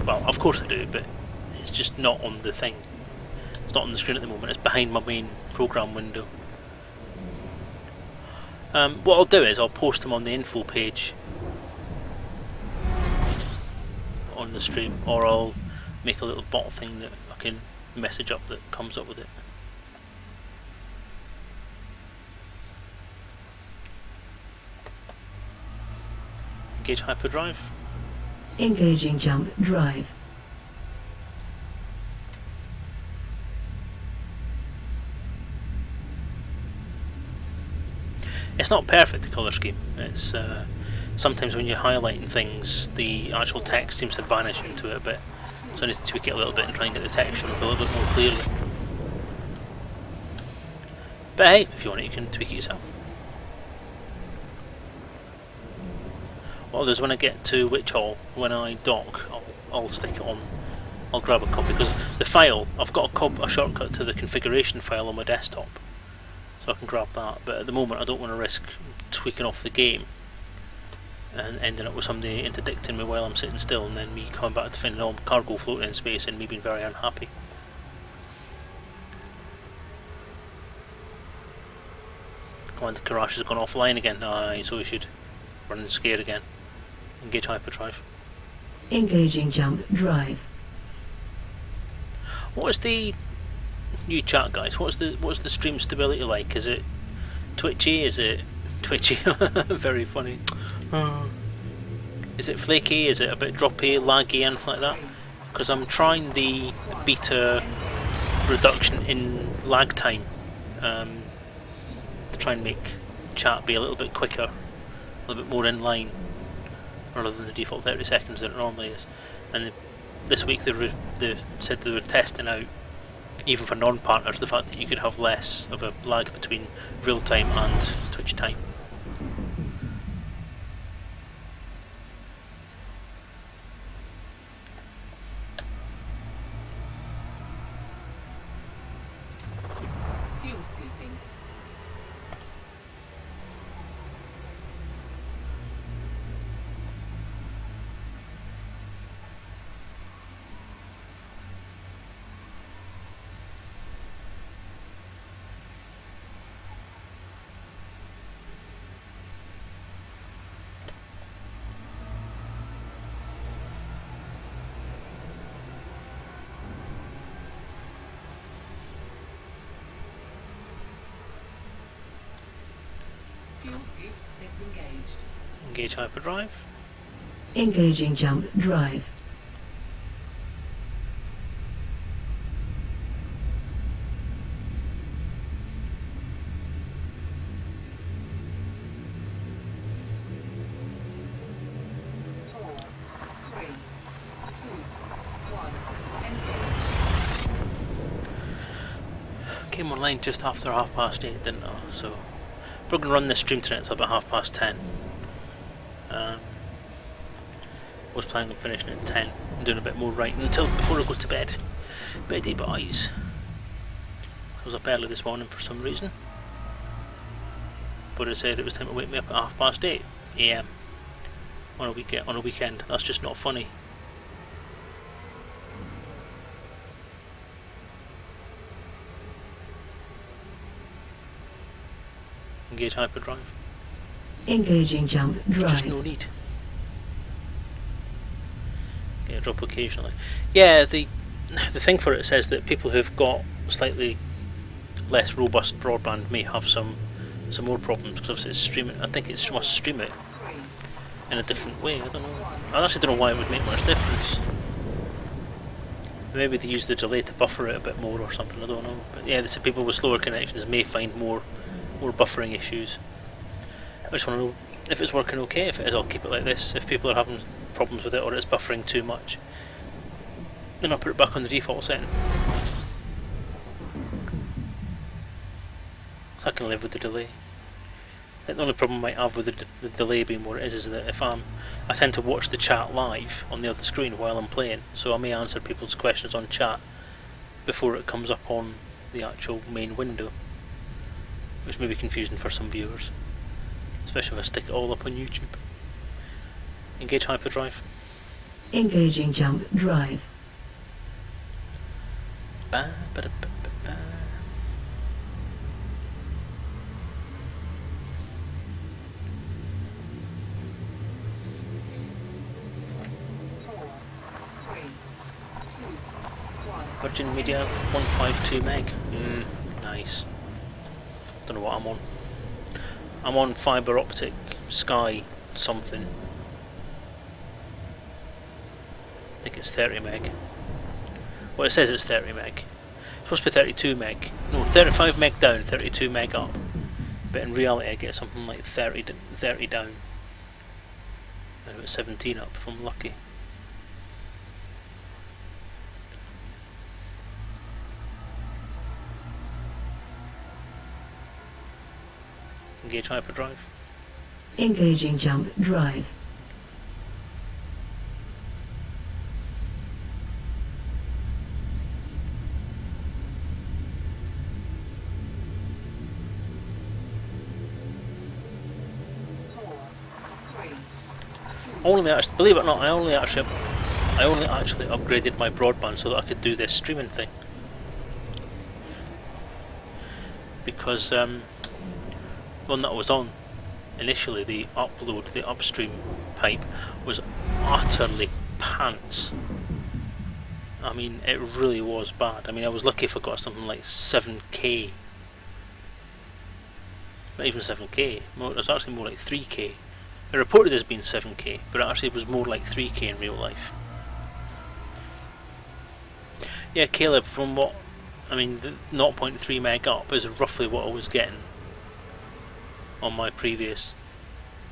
Well, of course I do, but it's just not on the thing. It's not on the screen at the moment, it's behind my main program window. What I'll do is I'll post them on the info page on the stream, or I'll make a little bot thing that I can message up that comes up with it. Engage hyperdrive. Engaging jump drive. It's not perfect, the colour scheme. It's sometimes when you're highlighting things, the actual text seems to vanish into it a bit. So I need to tweak it a little bit and try and get the text shown up a little bit more clearly. But hey, if you want it, you can tweak it yourself. Well, there's when I get to Witch Hall, when I dock, I'll stick it on. I'll grab a copy, because the file, I've got a shortcut to the configuration file on my desktop, so I can grab that. But at the moment, I don't want to risk tweaking off the game and ending up with somebody interdicting me while I'm sitting still, and then me coming back to finding all cargo floating in space and me being very unhappy. Commander Karash has gone offline again. Aye, so he should. Running scared again. Engage hyperdrive. Engaging jump drive. What is the new chat, guys? What's the stream stability like? Is it twitchy? Is it twitchy? Very funny. Is it flaky? Is it a bit droppy, laggy, anything like that? Because I'm trying the beta reduction in lag time to try and make chat be a little bit quicker, a little bit more in line, rather than the default 30 seconds that it normally is. And this week they said they were testing out, even for non-partners, the fact that you could have less of a lag between real time and Twitch time. Fuel scooping. Fuel scoop disengaged. Engage hyperdrive. Engaging jump drive. Four, three, two, one. Engage. Came online just after 8:30, didn't I? So we're going to run this stream tonight until about 10:30. Was planning on finishing at 10 and doing a bit more writing until before I go to bed. Beddy boys. I was up early this morning for some reason, but it said it was time to wake me up at 8:30 AM on a weekend. That's just not funny. Engage hyperdrive. Engaging jump There's just no drive. need. Get a drop occasionally. Yeah, the thing for it says that people who've got slightly less robust broadband may have some more problems because obviously it's streaming. I think it must stream it in a different way. I don't know. I actually don't know why it would make much difference. Maybe they use the delay to buffer it a bit more or something. I don't know. But yeah, they say people with slower connections may find more buffering issues. I just want to know if it's working okay. If it is, I'll keep it like this. If people are having problems with it or it's buffering too much, then I'll put it back on the default setting. So I can live with the delay. I think the only problem I might have with the delay being what it is that if I tend to watch the chat live on the other screen while I'm playing, so I may answer people's questions on chat before it comes up on the actual main window, which may be confusing for some viewers, especially if I stick it all up on YouTube. Engage hyperdrive. Engaging jump drive. Ba, ba, da, ba, ba, ba. Four, three, two, one. Virgin Media 152 meg. Nice. Don't know what I'm on. I'm on fibre optic Sky something. I think it's 30 meg. Well, it says it's 30 meg. It's supposed to be 32 meg. No, 35 meg down, 32 meg up. But in reality I get something like 30 down. And about 17 up if I'm lucky. Engage hyperdrive. Engaging jump drive. Four, three, two. Believe it or not, I only actually upgraded my broadband so that I could do this streaming thing. Because the one that I was on initially, the upstream pipe was utterly pants. I mean, it really was bad. I mean, I was lucky if I got something like 7K. Not even 7K, it was actually more like 3K. It reported as being 7K, but it actually was more like 3K in real life. Yeah, Caleb, from what, I mean, the 0.3 meg up is roughly what I was getting on my previous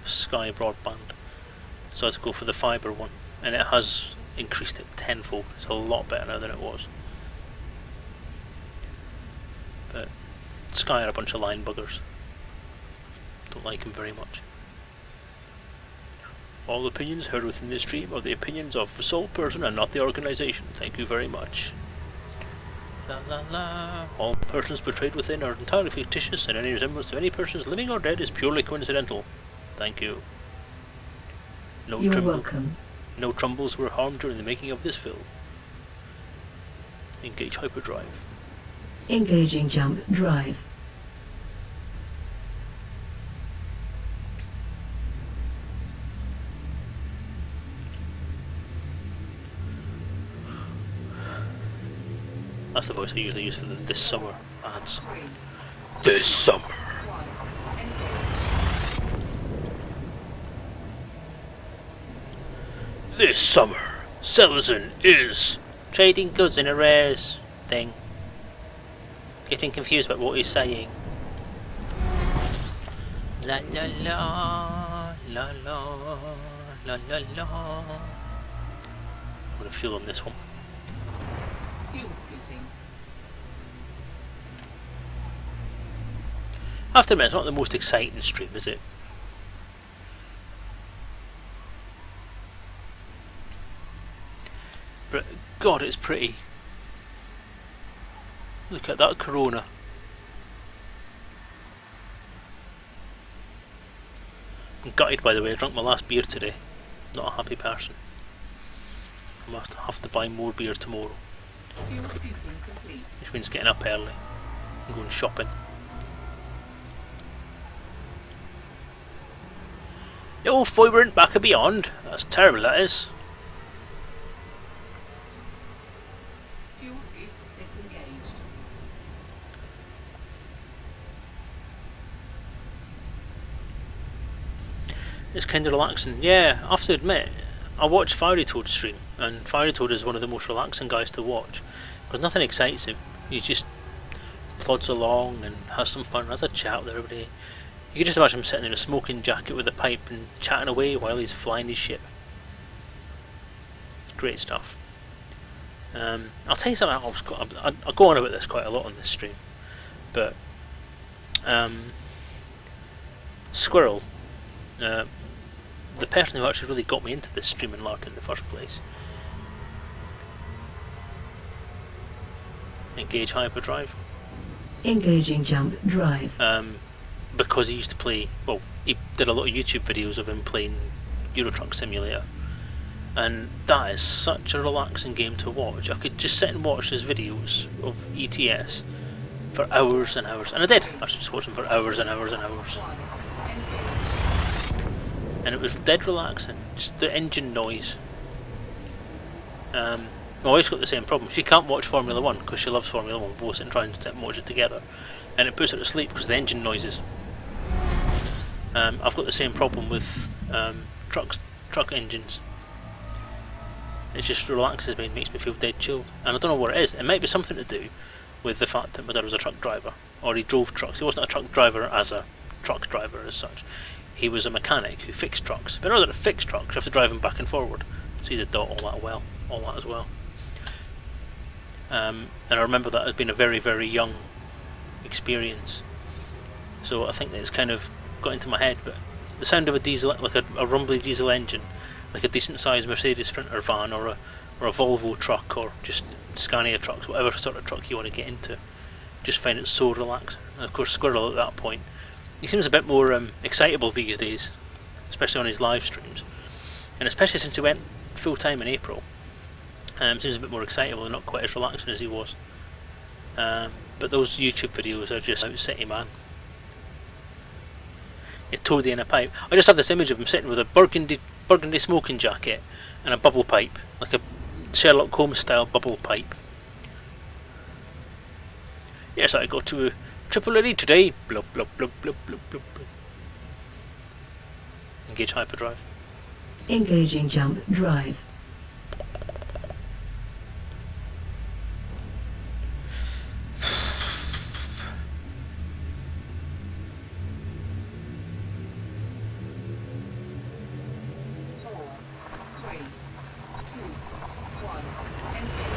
Sky broadband. So I had to go for the fibre one, and it has increased it tenfold. It's a lot better now than it was. But Sky are a bunch of line buggers. Don't like them very much. All opinions heard within this stream are the opinions of the sole person and not the organisation. Thank you very much. La la la. All persons portrayed within are entirely fictitious, and any resemblance to any persons living or dead is purely coincidental. Thank you. You're welcome. No Trumbles were harmed during the making of this film. Engage hyperdrive. Engaging jump drive. That's the voice I usually use for the this summer ads. Three, This summer. one. Engage. This summer, Selezen is trading goods in a rares thing. Getting confused about what he's saying. La la la, la la, la la la. I'm gonna fuel on this one. Fuel scooping. I have to admit, it's not the most exciting stream, is it? But God, it's pretty. Look at that Corona. I'm gutted, by the way. I drank my last beer today. Not a happy person. I must have to buy more beer tomorrow, Fuel scooping complete. which means getting up early and going shopping. No fibre in back of beyond. That's terrible, that is. Fuel scoop disengaged. It's kind of relaxing. Yeah, I have to admit, I watch Fiery Toad stream, and Fiery Toad is one of the most relaxing guys to watch because nothing excites him. He just plods along and has some fun, has a chat with everybody. You can just imagine him sitting in a smoking jacket with a pipe and chatting away while he's flying his ship. Great stuff. I'll tell you something. I'll go on about this quite a lot on this stream, but Squirrel, the person who actually really got me into this streaming lark in the first place. Engage hyperdrive. Engaging jump drive. Because he used to play, well, he did a lot of YouTube videos of him playing Euro Truck Simulator, and that is such a relaxing game to watch. I could just sit and watch his videos of ETS for hours and hours, and I did. I just watched him for hours and hours and hours, and it was dead relaxing. Just the engine noise. My wife's got the same problem. She can't watch Formula 1 because she loves Formula 1. We both sit and try and sit and watch it together, and it puts her to sleep because of the engine noises. I've got the same problem with truck engines. It just relaxes me and makes me feel dead chilled. And I don't know what it is. It might be something to do with the fact that my dad was a truck driver, or he drove trucks. He wasn't a truck driver as a truck driver as such. He was a mechanic who fixed trucks. But in order to fix trucks, you have to drive them back and forward. So he did all that as well. And I remember that as being a very, very young experience. So I think that it's kind of got into my head. But the sound of a diesel, like a rumbly diesel engine, like a decent sized Mercedes Sprinter van, or a Volvo truck, or just Scania trucks, whatever sort of truck you want to get into, just find it so relaxing. And of course, Squirrel at that point, he seems a bit more excitable these days, especially on his live streams, and especially since he went full time in April. Seems a bit more excitable and not quite as relaxing as he was. But those YouTube videos are just out city, man. A toady in a pipe. I just have this image of him sitting with a burgundy smoking jacket and a bubble pipe, like a Sherlock Holmes style bubble pipe. Yes, I go to Tripoli today. Blub blub blub blub blub blub. Engage hyperdrive. Engaging jump drive.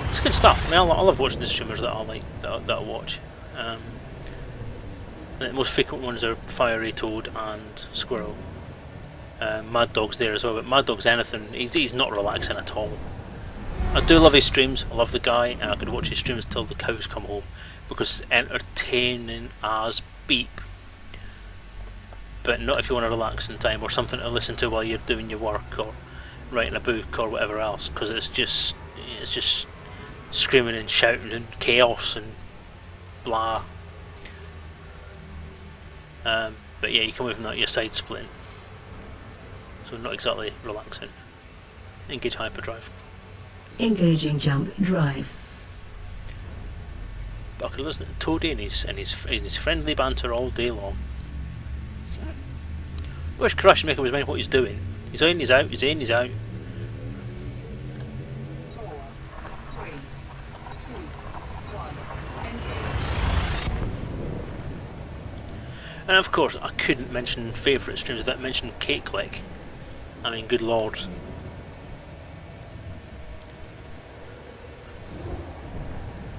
It's good stuff. I mean, I love watching the streamers that I like, that I watch. The most frequent ones are Fiery Toad and Squirrel. Mad Dog's there as well, but Mad Dog's anything. He's not relaxing at all. I do love his streams. I love the guy, and I could watch his streams till the cows come home because it's entertaining as beep. But not if you want a relaxing time or something to listen to while you're doing your work or writing a book or whatever else, because it's just screaming and shouting and chaos and blah. But yeah, you come away from that, you're side splitting, so not exactly relaxing. Engage hyperdrive. Engaging jump drive. But I could listen to Toady and his friendly banter all day long. I wish Crash would make up his mind what he's doing. He's in, he's out, he's in, he's out. And of course, I couldn't mention favourite streams without mentioning Cake Click. I mean, good lord.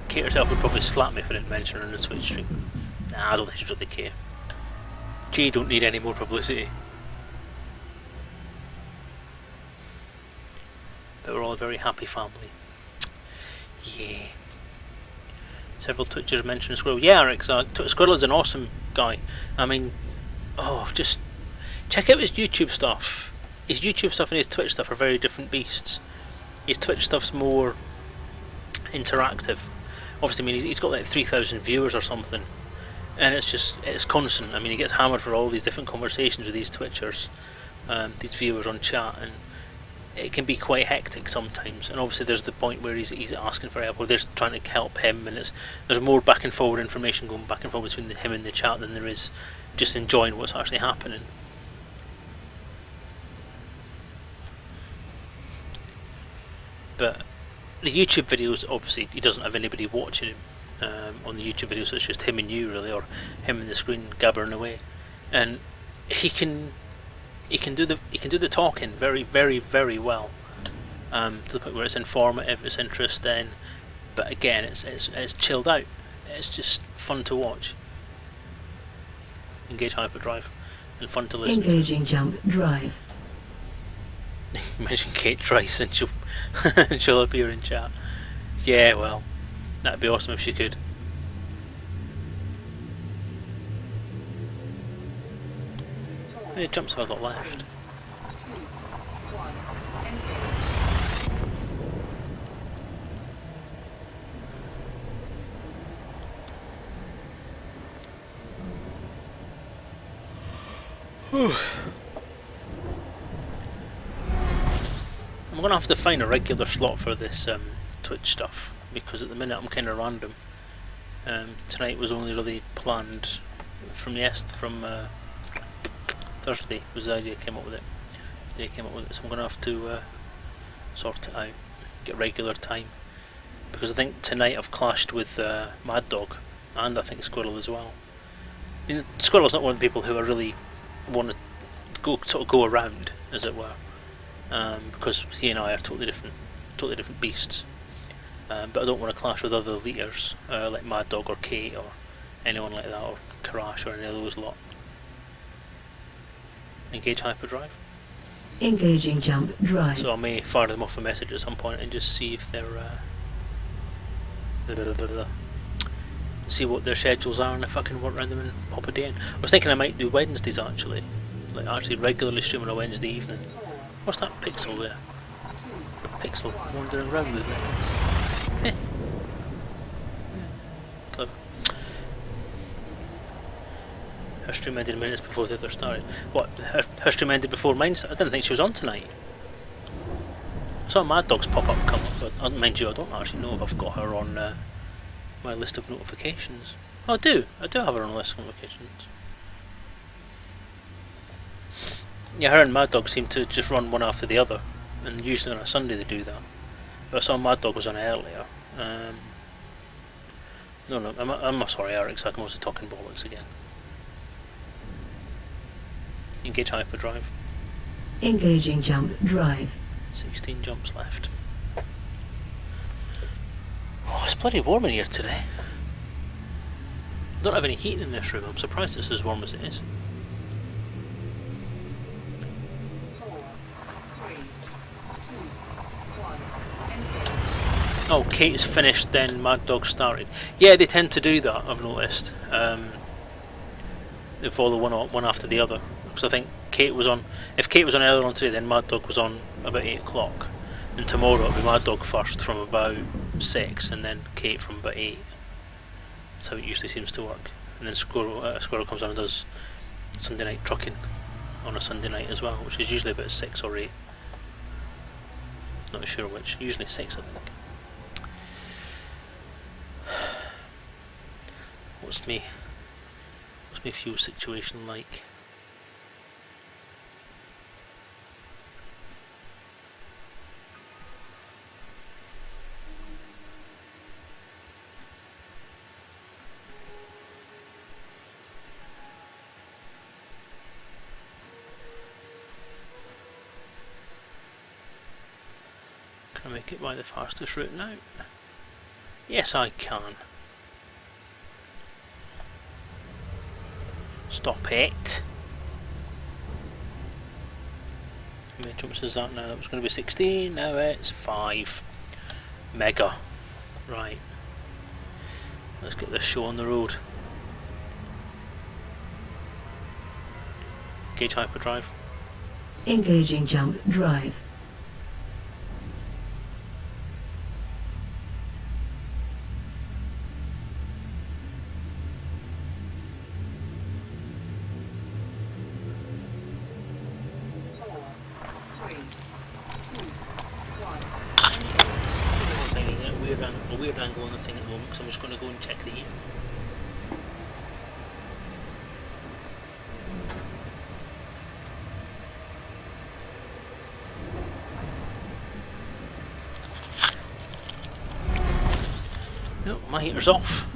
Kate herself would probably slap me if I didn't mention her on the Twitch stream. Nah, I don't think she'd really care. Jay don't need any more publicity. But we're all a very happy family. Yeah. Several Twitchers mentioned Squirrel. Yeah, Eric, Squirrel is an awesome guy. I mean, oh, just check out his YouTube stuff. His YouTube stuff and his Twitch stuff are very different beasts. His Twitch stuff's more interactive. Obviously, I mean, he's got like 3,000 viewers or something. And it's constant. I mean, he gets hammered for all these different conversations with these Twitchers, these viewers on chat, and it can be quite hectic sometimes. And obviously there's the point where he's asking for help, or they're trying to help him, and there's more back and forward information going back and forward between him and the chat than there is just enjoying what's actually happening. But the YouTube videos, obviously he doesn't have anybody watching him on the YouTube videos, so it's just him and you really, or him and the screen gabbering away, and he can do the talking very, very, very well, to the point where it's informative, it's interesting, but again, it's chilled out. It's just fun to watch. Engage hyperdrive, and fun to listen Engaging jump drive. to. Mention Kate Trice and she'll appear in chat. Yeah, well, that'd be awesome if she could. How many jumps have I got left? 2, 1, engage. I'm gonna have to find a regular slot for this Twitch stuff, because at the minute I'm kind of random. Tonight was only really planned from Thursday was the idea I came up with it. So I'm gonna have to sort it out, get regular time, because I think tonight I've clashed with Mad Dog, and I think Squirrel as well. I mean, Squirrel's not one of the people who I really want to go around, as it were, because he and I are totally different beasts. But I don't want to clash with other leaders like Mad Dog or Kate or anyone like that, or Karash or any of those lot. Engage hyperdrive. Engaging jump drive. So I may fire them off a message at some point and just see if they're see what their schedules are, and if I can work around them and pop a day in. I was thinking I might do Wednesdays actually, like actually regularly stream on a Wednesday evening. What's that pixel there? A pixel wandering around with me. Clever. Her stream ended minutes before the other started. What? Her stream ended before mine? I didn't think she was on tonight. I saw Mad Dog's pop-up come up, but mind you, I don't actually know if I've got her on my list of notifications. Oh, I do have her on the list of notifications. Yeah, her and Mad Dog seem to just run one after the other, and usually on a Sunday they do that. But I saw Mad Dog was on earlier. No, I'm sorry, Eric, so I'm also talking bollocks again. Engage hyperdrive. Engaging jump drive. 16 jumps left. Oh, it's bloody warm in here today. I don't have any heat in this room. I'm surprised it's as warm as it is. 4, 3, 2, 1, engage. Oh, Kate's finished, then Mad Dog started. Yeah, they tend to do that, I've noticed. They follow one after the other. Because I think Kate was on. If Kate was on earlier on today, then Mad Dog was on about 8 o'clock. And tomorrow it'll be Mad Dog first from about 6, and then Kate from about 8. That's how it usually seems to work. And then Squirrel comes on and does Sunday night trucking on a Sunday night as well, which is usually about 6 or 8. Not sure which. Usually 6, I think. What's my fuel situation like? get by the fastest route now? Yes, I can. Stop it. How many jumps is that now? That was going to be 16, now it's 5. Mega. Right. Let's get this show on the road. Gauge hyperdrive. Engaging jump drive. A weird angle on the thing at the moment, because I'm just going to go and check the heat. No, my heater's off.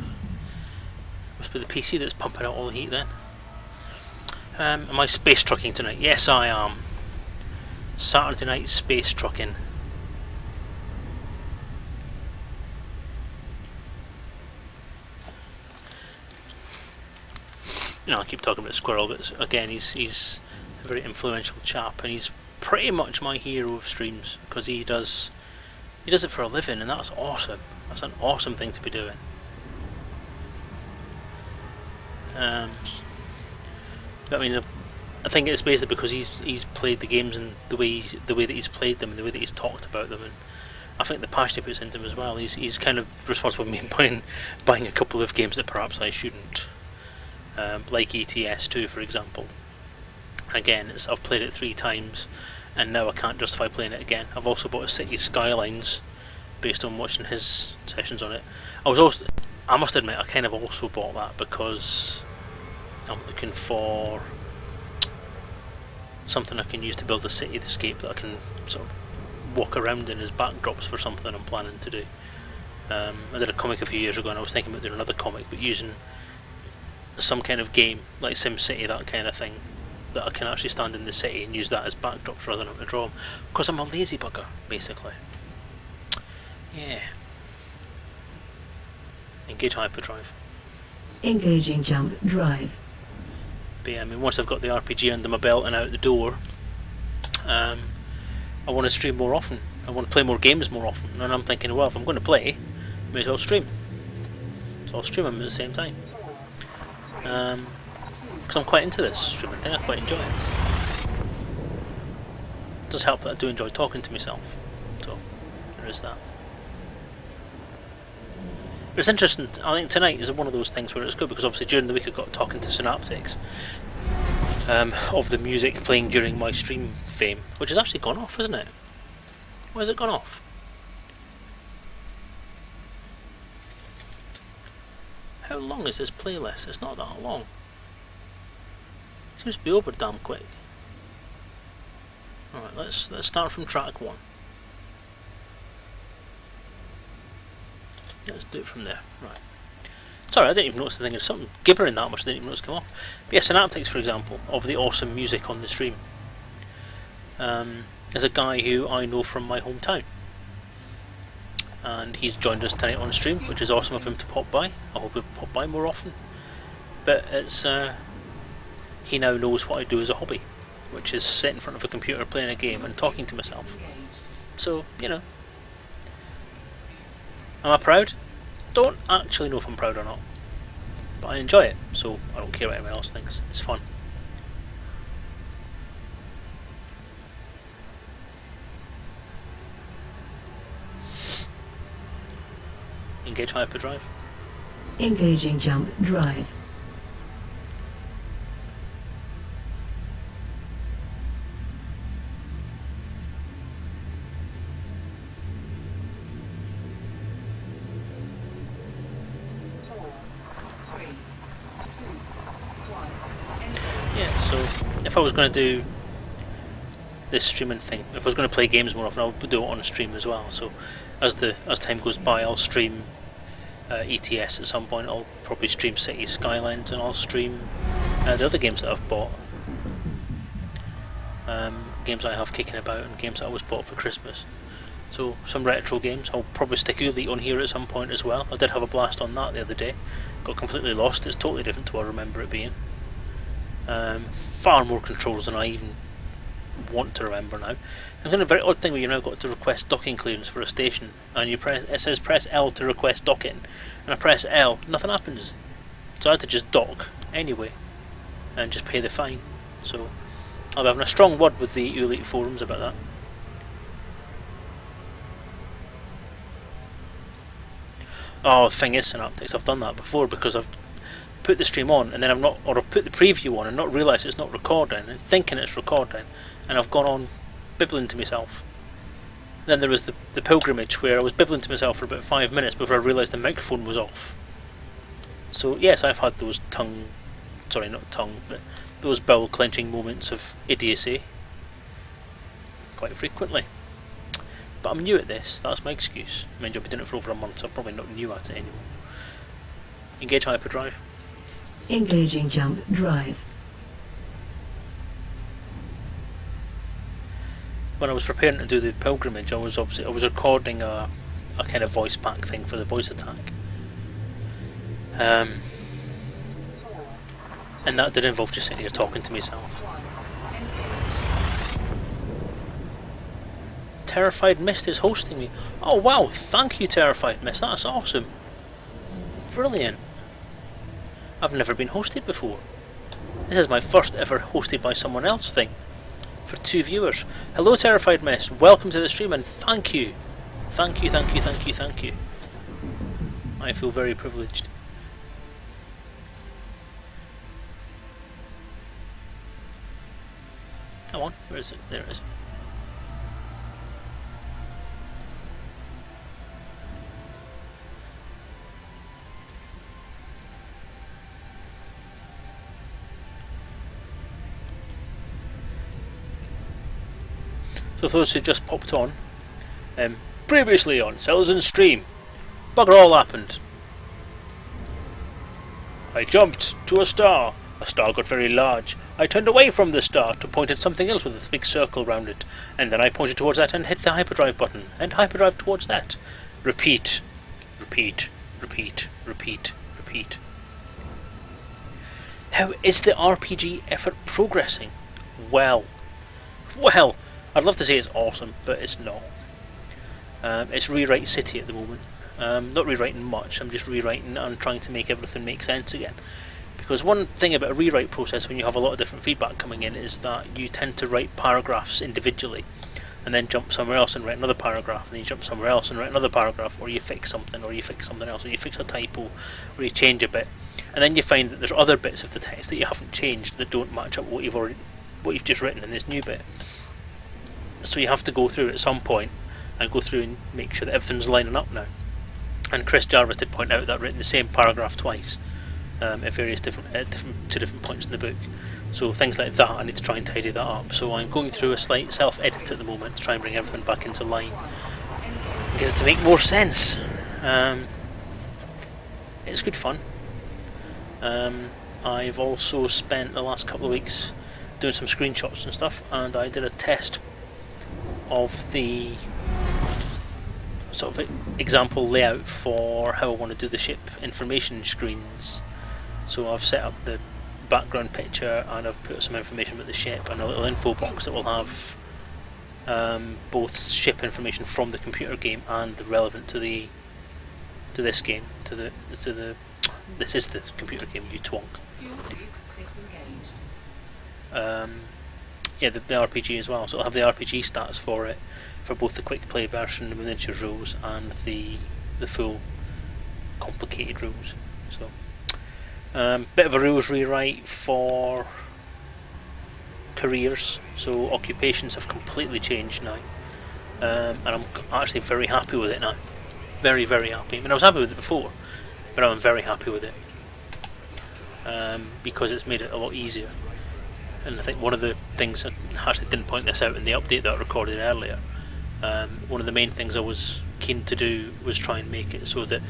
Must be the PC that's pumping out all the heat then. Am I space trucking tonight? Yes, I am. Saturday night space trucking. You know, I keep talking about Squirrel, but again, he's a very influential chap, and he's pretty much my hero of streams, because he does it for a living, and that's awesome. That's an awesome thing to be doing. I mean, I think it's basically because he's played the games and the way that he's played them and the way that he's talked about them, and I think the passion he puts into them as well. He's kind of responsible for me buying a couple of games that perhaps I shouldn't. Like ETS 2, for example. Again, I've played it 3 times, and now I can't justify playing it again. I've also bought a City Skylines based on watching his sessions on it. I must admit, I kind of also bought that because I'm looking for something I can use to build a cityscape that I can sort of walk around in as backdrops for something I'm planning to do. I did a comic a few years ago, and I was thinking about doing another comic, but using some kind of game like SimCity, that kind of thing, that I can actually stand in the city and use that as backdrops rather than to draw them, because I'm a lazy bugger, basically. Yeah. Engage hyperdrive. Engaging jump drive. But yeah, I mean, once I've got the RPG under my belt and out the door, I want to stream more often. I want to play more games more often, and I'm thinking, well, if I'm going to play, I may as well stream. So I'll stream them at the same time. Because I'm quite into this streaming thing, I quite enjoy it. It does help that I do enjoy talking to myself, so there is that. But it's interesting, I think tonight is one of those things where it's good, because obviously during the week I got talking to Synaptics of the music playing during my stream fame, which has actually gone off, isn't it? Why has it gone off? How long is this playlist? It's not that long. It seems to be over damn quick. Alright, let's start from track 1. Let's do it from there. Right. Sorry, I didn't even notice the thing. There's something gibbering that much I didn't even notice come off. But yeah, Synaptics, for example, of the awesome music on the stream, is a guy who I know from my hometown. And he's joined us tonight on stream, which is awesome of him to pop by. I hope he'll pop by more often. But it's he now knows what I do as a hobby, which is sit in front of a computer playing a game and talking to myself. So, you know. Am I proud? Don't actually know if I'm proud or not. But I enjoy it, so I don't care what anyone else thinks. It's fun. Engage hyperdrive. Engaging jump drive. Yeah, so if I was going to do this streaming thing, if I was going to play games more often, I would do it on stream as well. So as time goes by, I'll stream ETS at some point. I'll probably stream City Skylines, and I'll stream the other games that I've bought, games I have kicking about, and games that I was bought for Christmas. So some retro games. I'll probably stick Elite on here at some point as well. I did have a blast on that the other day. Got completely lost. It's totally different to what I remember it being. Far more controls than I even want to remember now. It's kind of a very odd thing where you've now got to request docking clearance for a station, and it says press L to request docking, and I press L, nothing happens. So I had to just dock anyway, and just pay the fine. So I'll be having a strong word with the Elite forums about that. Oh, the thing is, Synaptics, I've done that before because I've put the stream on and then I've put the preview on and not realised it's not recording and thinking it's recording, and I've gone on bibbling to myself. Then there was the pilgrimage where I was bibbling to myself for about 5 minutes before I realised the microphone was off. So yes, I've had those those bowel clenching moments of idiocy quite frequently. But I'm new at this, that's my excuse. I mean, I've been doing it for over a month, so I'm probably not new at it anymore. Engage hyperdrive. Engaging jump drive. When I was preparing to do the pilgrimage, I was recording a kind of voice pack thing for the voice attack. And that did involve just sitting here talking to myself. Terrified Mist is hosting me. Oh wow, thank you Terrified Mist, that's awesome. Brilliant. I've never been hosted before. This is my first ever hosted by someone else thing. For 2 viewers. Hello Terrified Mist, welcome to the stream and thank you. Thank you, thank you, thank you, thank you. I feel very privileged. Come on, where is it? There it is. So for those who just popped on, previously on Selezen stream, bugger all happened. I jumped to a star got very large. I turned away from the star to point at something else with a big circle round it, and then I pointed towards that and hit the hyperdrive button, and hyperdrive towards that. Repeat, repeat, repeat, repeat, repeat. How is the RPG effort progressing? Well, I'd love to say it's awesome, but it's not. It's Rewrite City at the moment. Not rewriting much, I'm just rewriting and trying to make everything make sense again. Because one thing about a rewrite process when you have a lot of different feedback coming in is that you tend to write paragraphs individually and then jump somewhere else and write another paragraph, and then you jump somewhere else and write another paragraph, or you fix something, or you fix something else, or you fix a typo, or you change a bit, and then you find that there's other bits of the text that you haven't changed that don't match up what you've just written in this new bit. So you have to go through at some point and go through and make sure that everything's lining up now. And Chris Jarvis did point out that I've written the same paragraph twice at various two different points in the book. So things like that, I need to try and tidy that up. So I'm going through a slight self-edit at the moment to try and bring everything back into line, get it to make more sense. It's good fun. I've also spent the last couple of weeks doing some screenshots and stuff, and I did a test of the sort of example layout for how I want to do the ship information screens. So I've set up the background picture and I've put some information about the ship and a little info box that will have both ship information from the computer game and relevant to this game, this is the computer game, you twonk. Yeah, the RPG as well, so it'll have the RPG stats for it, for both the quick play version, the miniature rules, and the full complicated rules. So, bit of a rules rewrite for careers, so occupations have completely changed now, and I'm actually very happy with it now. Very, very happy. I mean, I was happy with it before, but I'm very happy with it, because it's made it a lot easier. And I think one of the things, I actually didn't point this out in the update that I recorded earlier, one of the main things I was keen to do was try and make it so that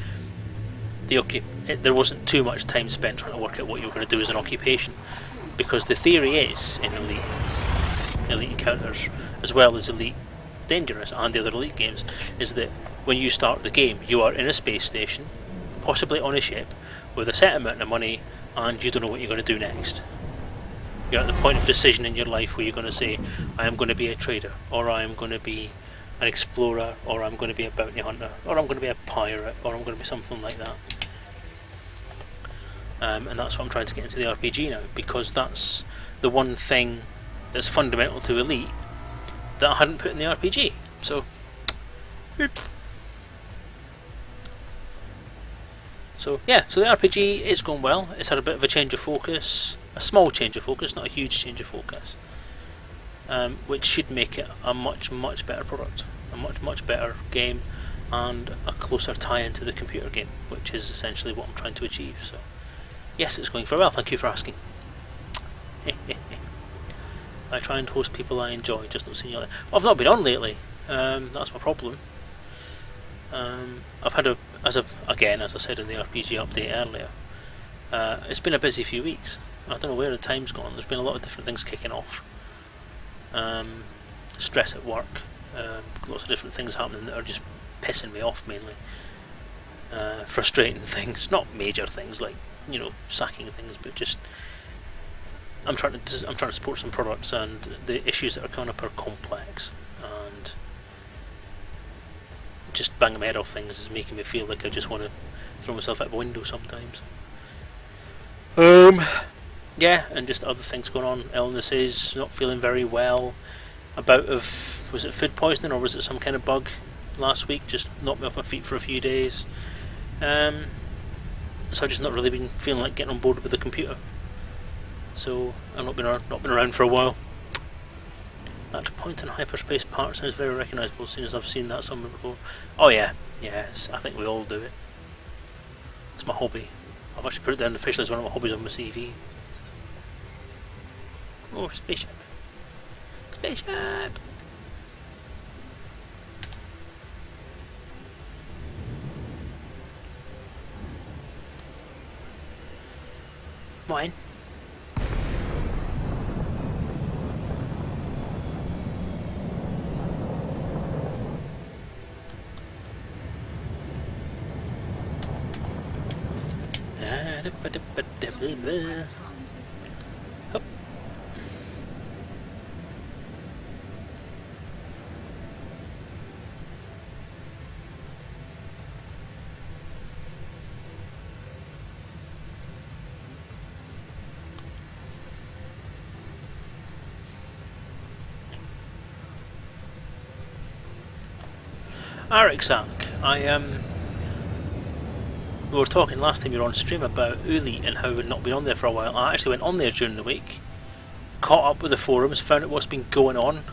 there wasn't too much time spent trying to work out what you were going to do as an occupation, because the theory is in elite encounters, as well as elite Dangerous and the other Elite games is that when you start the game, you are in a space station, possibly on a ship, with a set amount of money, and you don't know what you're going to do next. You're at the point of decision in your life where you're going to say, I am going to be a trader, or I am going to be an explorer, or I'm going to be a bounty hunter, or I'm going to be a pirate, or I'm going to be something like that. And that's what I'm trying to get into the RPG now, because that's the one thing that's fundamental to Elite that I hadn't put in the RPG. So, oops. So yeah, so the RPG is going well. It's had a bit of a change of focus, a small change of focus, not a huge change of focus, which should make it a much better product, a much better game, and a closer tie into the computer game, which is essentially what I'm trying to achieve. So yes, it's going very well. Thank you for asking. I try and host people I enjoy, just not seeing you. I've not been on lately. That's my problem. I've had as I said in the RPG update earlier, it's been a busy few weeks. I don't know where the time's gone. There's been a lot of different things kicking off. Stress at work, lots of different things happening that are just pissing me off mainly. Frustrating things, not major things like sacking things, but just I'm trying to support some products, and the issues that are coming up are complex, and just banging my head off things is making me feel like I just want to throw myself out the window sometimes. Yeah, and just other things going on, illnesses, not feeling very well, a bout of, was it food poisoning or was it some kind of bug last week, just knocked me off my feet for a few days. So I've just not really been feeling like getting on board with the computer. So I've not been around for a while. That point in hyperspace part sounds very recognisable, as soon as I've seen that somewhere before. Oh yeah, yes, I think we all do it. It's my hobby. I've actually put it down officially as one of my hobbies on my CV. Oh, spaceship. Spaceship! Mine. Hup. Arixak, we were talking last time you were on stream about Uli and how we'd not been on there for a while. I actually went on there during the week, caught up with the forums, found out what's been going on,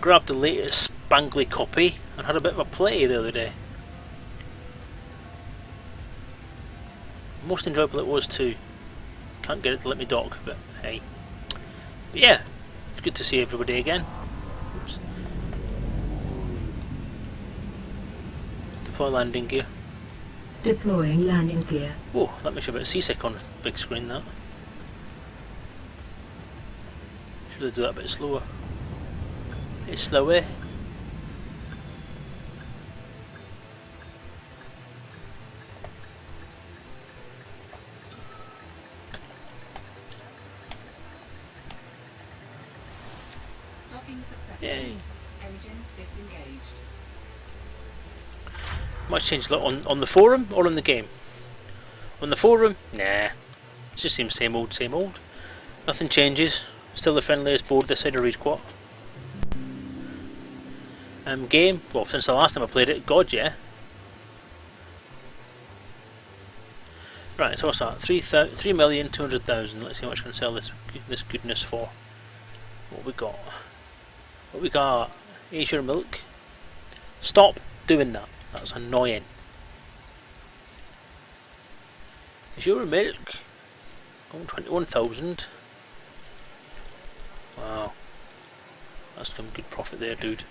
grabbed the latest spangly copy, and had a bit of a play the other day. Most enjoyable it was too. Can't get it to let me dock, but hey. But yeah, it's good to see everybody again. Oops. Deploy landing gear. Deploying landing gear. Oh, that makes you a bit seasick on the big screen, that. Should I do that a bit slower? It's slower. Docking successful. Yay. Engines disengaged. Much change on the forum or on the game? On the forum? Nah. It just seems same old, same old. Nothing changes. Still the friendliest board this side of Reedquat. Game? Well, since the last time I played it, God, yeah. Right, so what's that? 3,200,000. Let's see how much I can sell this goodness for. What we got? What we got? Azure milk. Stop doing that. That's annoying. Azure milk. Oh, 21,000. Wow. That's some good profit there, dude.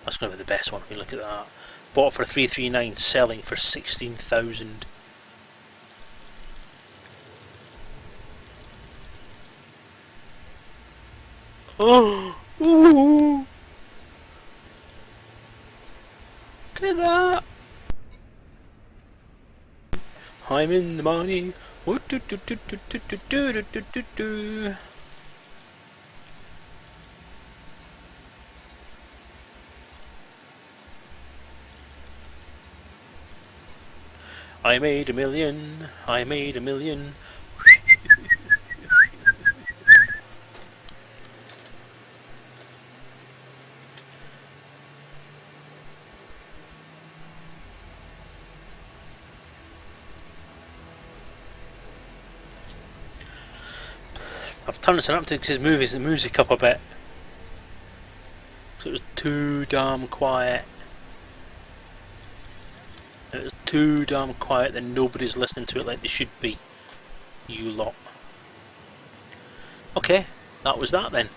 That's going to be the best one. I mean, look at that. Bought for 339, selling for 16,000. Oh, ooh. I'm in the money. Woo, do, do, do, do, do, do, do, do, do, do. I made $1 million. I made $1 million. I've turned Synaptics' music up a bit. So it was too damn quiet. It was too damn quiet that nobody's listening to it like they should be. You lot. Okay, that was that then.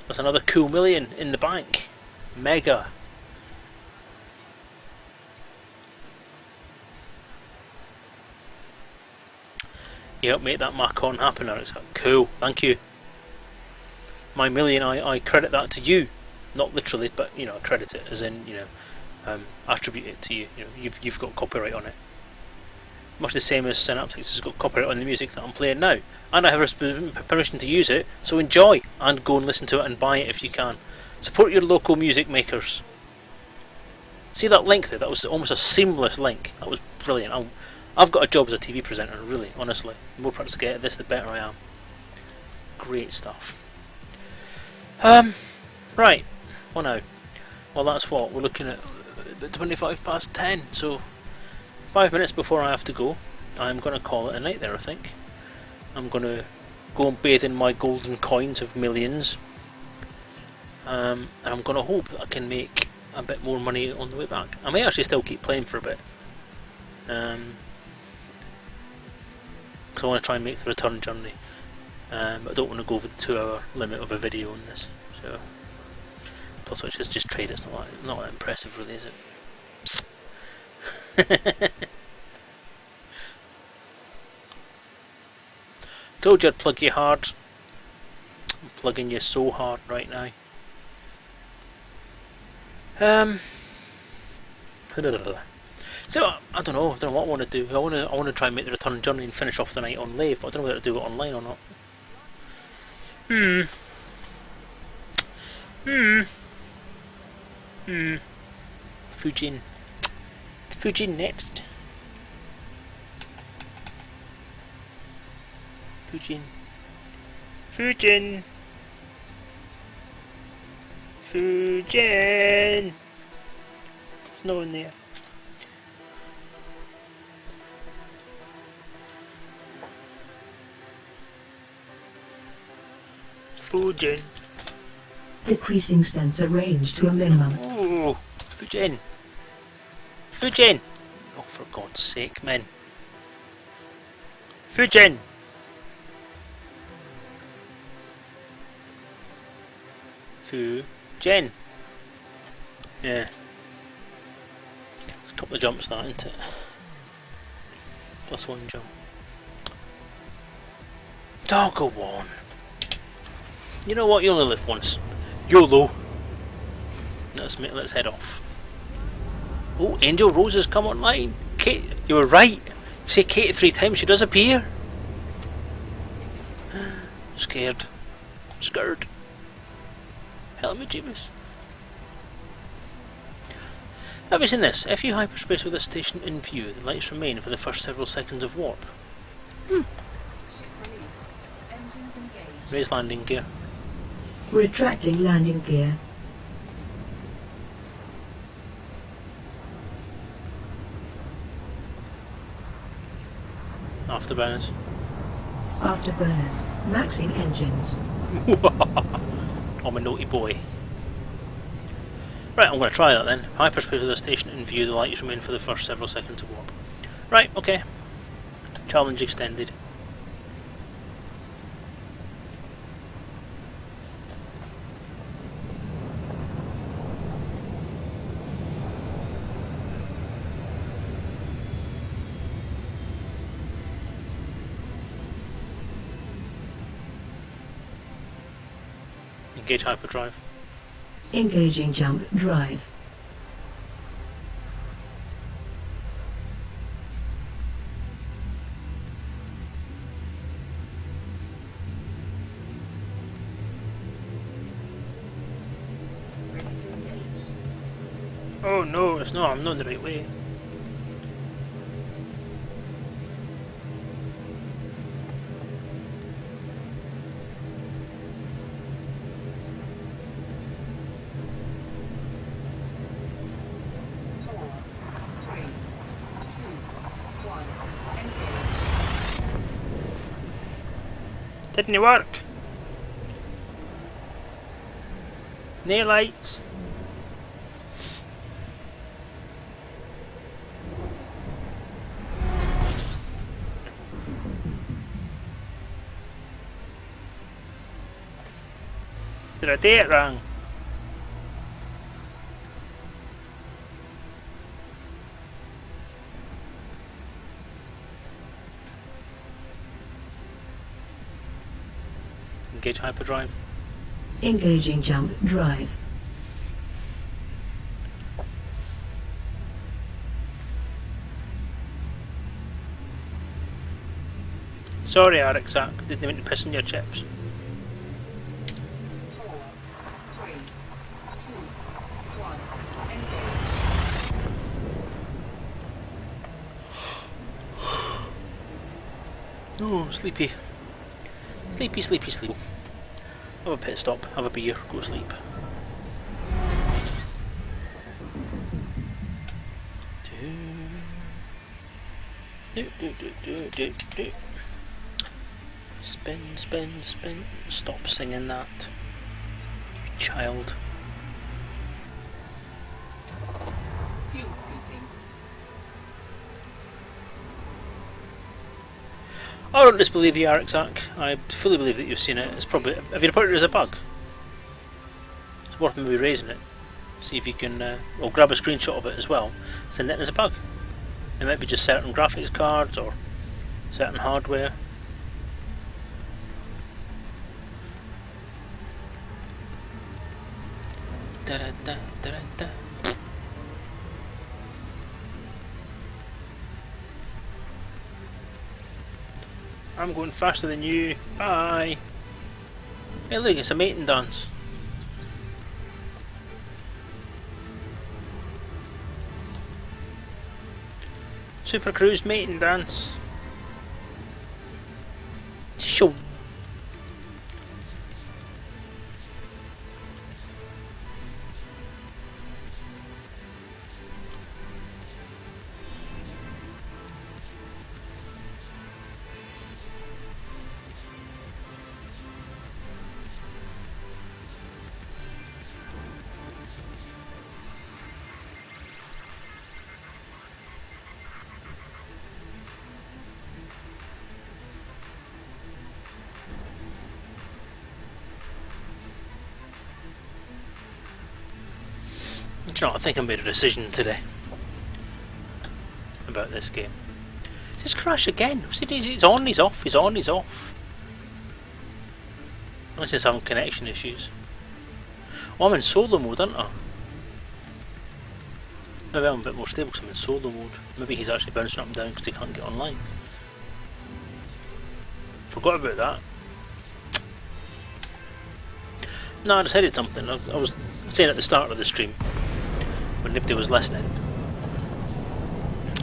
That's another cool $1 million in the bank. Mega. You helped make that Macon happen, Alex. Cool, thank you. My $1 million, I credit that to you. Not literally, but you know, credit it as in, you know, attribute it to you. You know, you've got copyright on it. Much the same as Synaptics has got copyright on the music that I'm playing now, and I have permission to use it. So enjoy and go and listen to it and buy it if you can. Support your local music makers. See that link there? That was almost a seamless link. That was brilliant. I've got a job as a TV presenter, really, honestly. The more practice I get at this, the better I am. Great stuff. Right. Well now. Well, that's what we're looking at. 25 past 10. So 5 minutes before I have to go, I'm going to call it a night there. I think I'm going to go and bathe in my golden coins of millions, and I'm going to hope that I can make a bit more money on the way back. I may actually still keep playing for a bit. Because I want to try and make the return journey. I don't want to go over the 2-hour limit of a video on this. So, plus which is just trade. It's not that impressive, really, is it? Told you I'd plug you hard. I'm plugging you so hard right now. So I don't know what I want to do. I want to try and make the return journey and finish off the night on live, but I don't know whether to do it online or not. Fujin next. Fujin. There's no one there. Fujin. Decreasing sensor range to a minimum. Ooh, Fujin. Oh, for God's sake, men. Fujin. Yeah. There's a couple of jumps that, isn't it? Plus one jump. Doggo one. You know what? You only live once. YOLO. Let's head off. Oh, Angel Rose has come online. Kate, you were right. You say Kate 3 times, she does appear. Scared. Help me, Jeebus. Have you seen this? If you hyperspace with a station in view, the lights remain for the first several seconds of warp. Ship released. Engines engaged. Raise landing gear. Retracting landing gear. Afterburners. Afterburners. Maxing engines. I'm a naughty boy. Right, I'm going to try that then. Hyperspace with the station in view, the lights remain for the first several seconds of warp. Right, okay. Challenge extended. Engage hyperdrive. Engaging jump drive. Oh no, it's not. I'm not the right way. Didn't it work? No lights. Did I do it wrong? Engage hyperdrive. Engaging jump drive. Sorry, Arixak, didn't mean to piss in your chips. 4, 3, 2, 1, engage. Oh, sleepy. Sleepy, sleepy, sleepy. Have a pit stop, have a beer, go to sleep. Do. Spin, spin, spin. Stop singing that, you child. Fuel scooping. I don't disbelieve you, Arixak. I fully believe that you've seen it. It's probably. Have you reported it as a bug? It's worth maybe raising it. See if you can. Or grab a screenshot of it as well. Send it as a bug. It might be just certain graphics cards or certain hardware. Da da da da da. I'm going faster than you. Bye. Hey look, it's a mating dance. Super Cruise mating dance. Show. Do you know, I think I made a decision today about this game. Just crash again. He's on, he's off, he's on, he's off. Unless he's having connection issues. Oh, I'm in solo mode, aren't I? Maybe I'm a bit more stable because I'm in solo mode. Maybe he's actually bouncing up and down because he can't get online. Forgot about that. No, I decided something. I was saying at the start of the stream, when nobody was listening,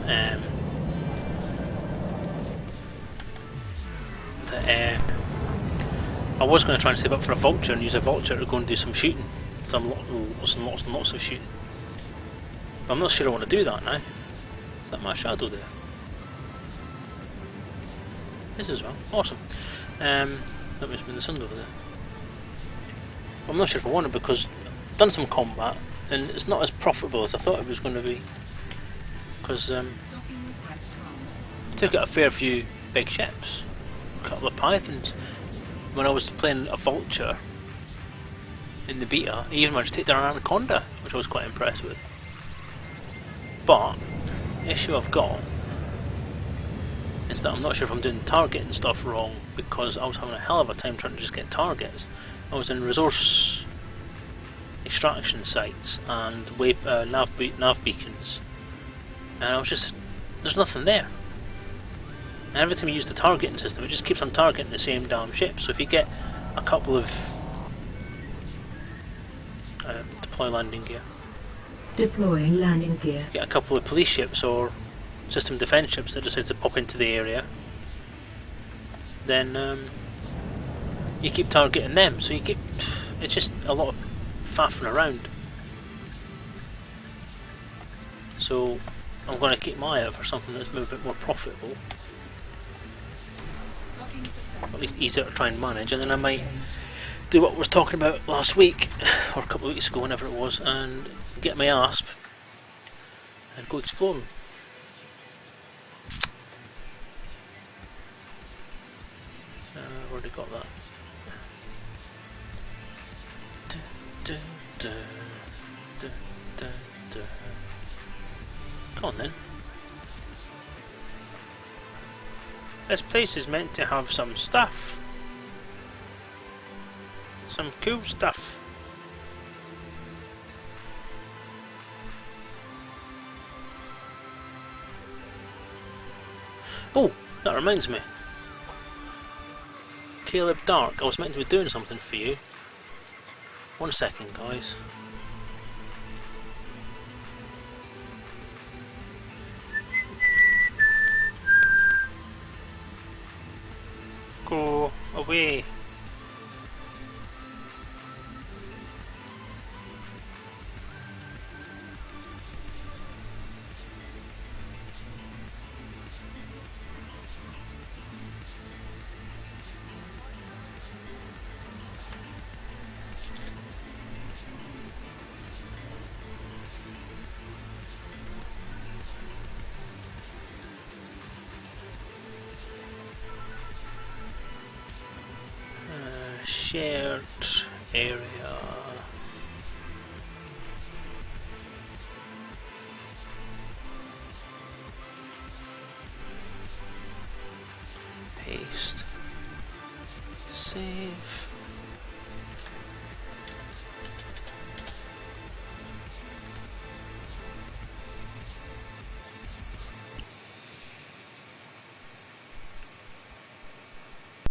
that I was going to try and save up for a vulture and use a vulture to go and do some shooting. Some lots and lots of shooting. But I'm not sure I want to do that now. Is that my shadow there? This as well. Awesome. That must be the sun over there. I'm not sure if I want it because I've done some combat and it's not as profitable as I thought it was going to be. Because I took out a fair few big ships, a couple of pythons. When I was playing a vulture in the beta, I even managed to take down an anaconda, which I was quite impressed with. But the issue I've got is that I'm not sure if I'm doing targeting stuff wrong because I was having a hell of a time trying to just get targets. I was in resource extraction sites and nav beacons, and I was just, there's nothing there. And every time you use the targeting system, it just keeps on targeting the same damn ship. So if you get a couple of deploy landing gear, Deploying landing gear. Get a couple of police ships or system defence ships that decide to pop into the area, then you keep targeting them. So you keep, it's just a lot of faffing around. So I'm going to keep my eye out for something that's a bit more profitable, Docking successful. at least easier to try and manage, and then I might do what I was talking about last week or a couple of weeks ago, whenever it was, and get my asp and go exploring. Already got that. Come on then. This place is meant to have some stuff. Some cool stuff. Oh, that reminds me. Caleb Dark, I was meant to be doing something for you. 1 second, guys. Go away. Shared area. Paste. Save.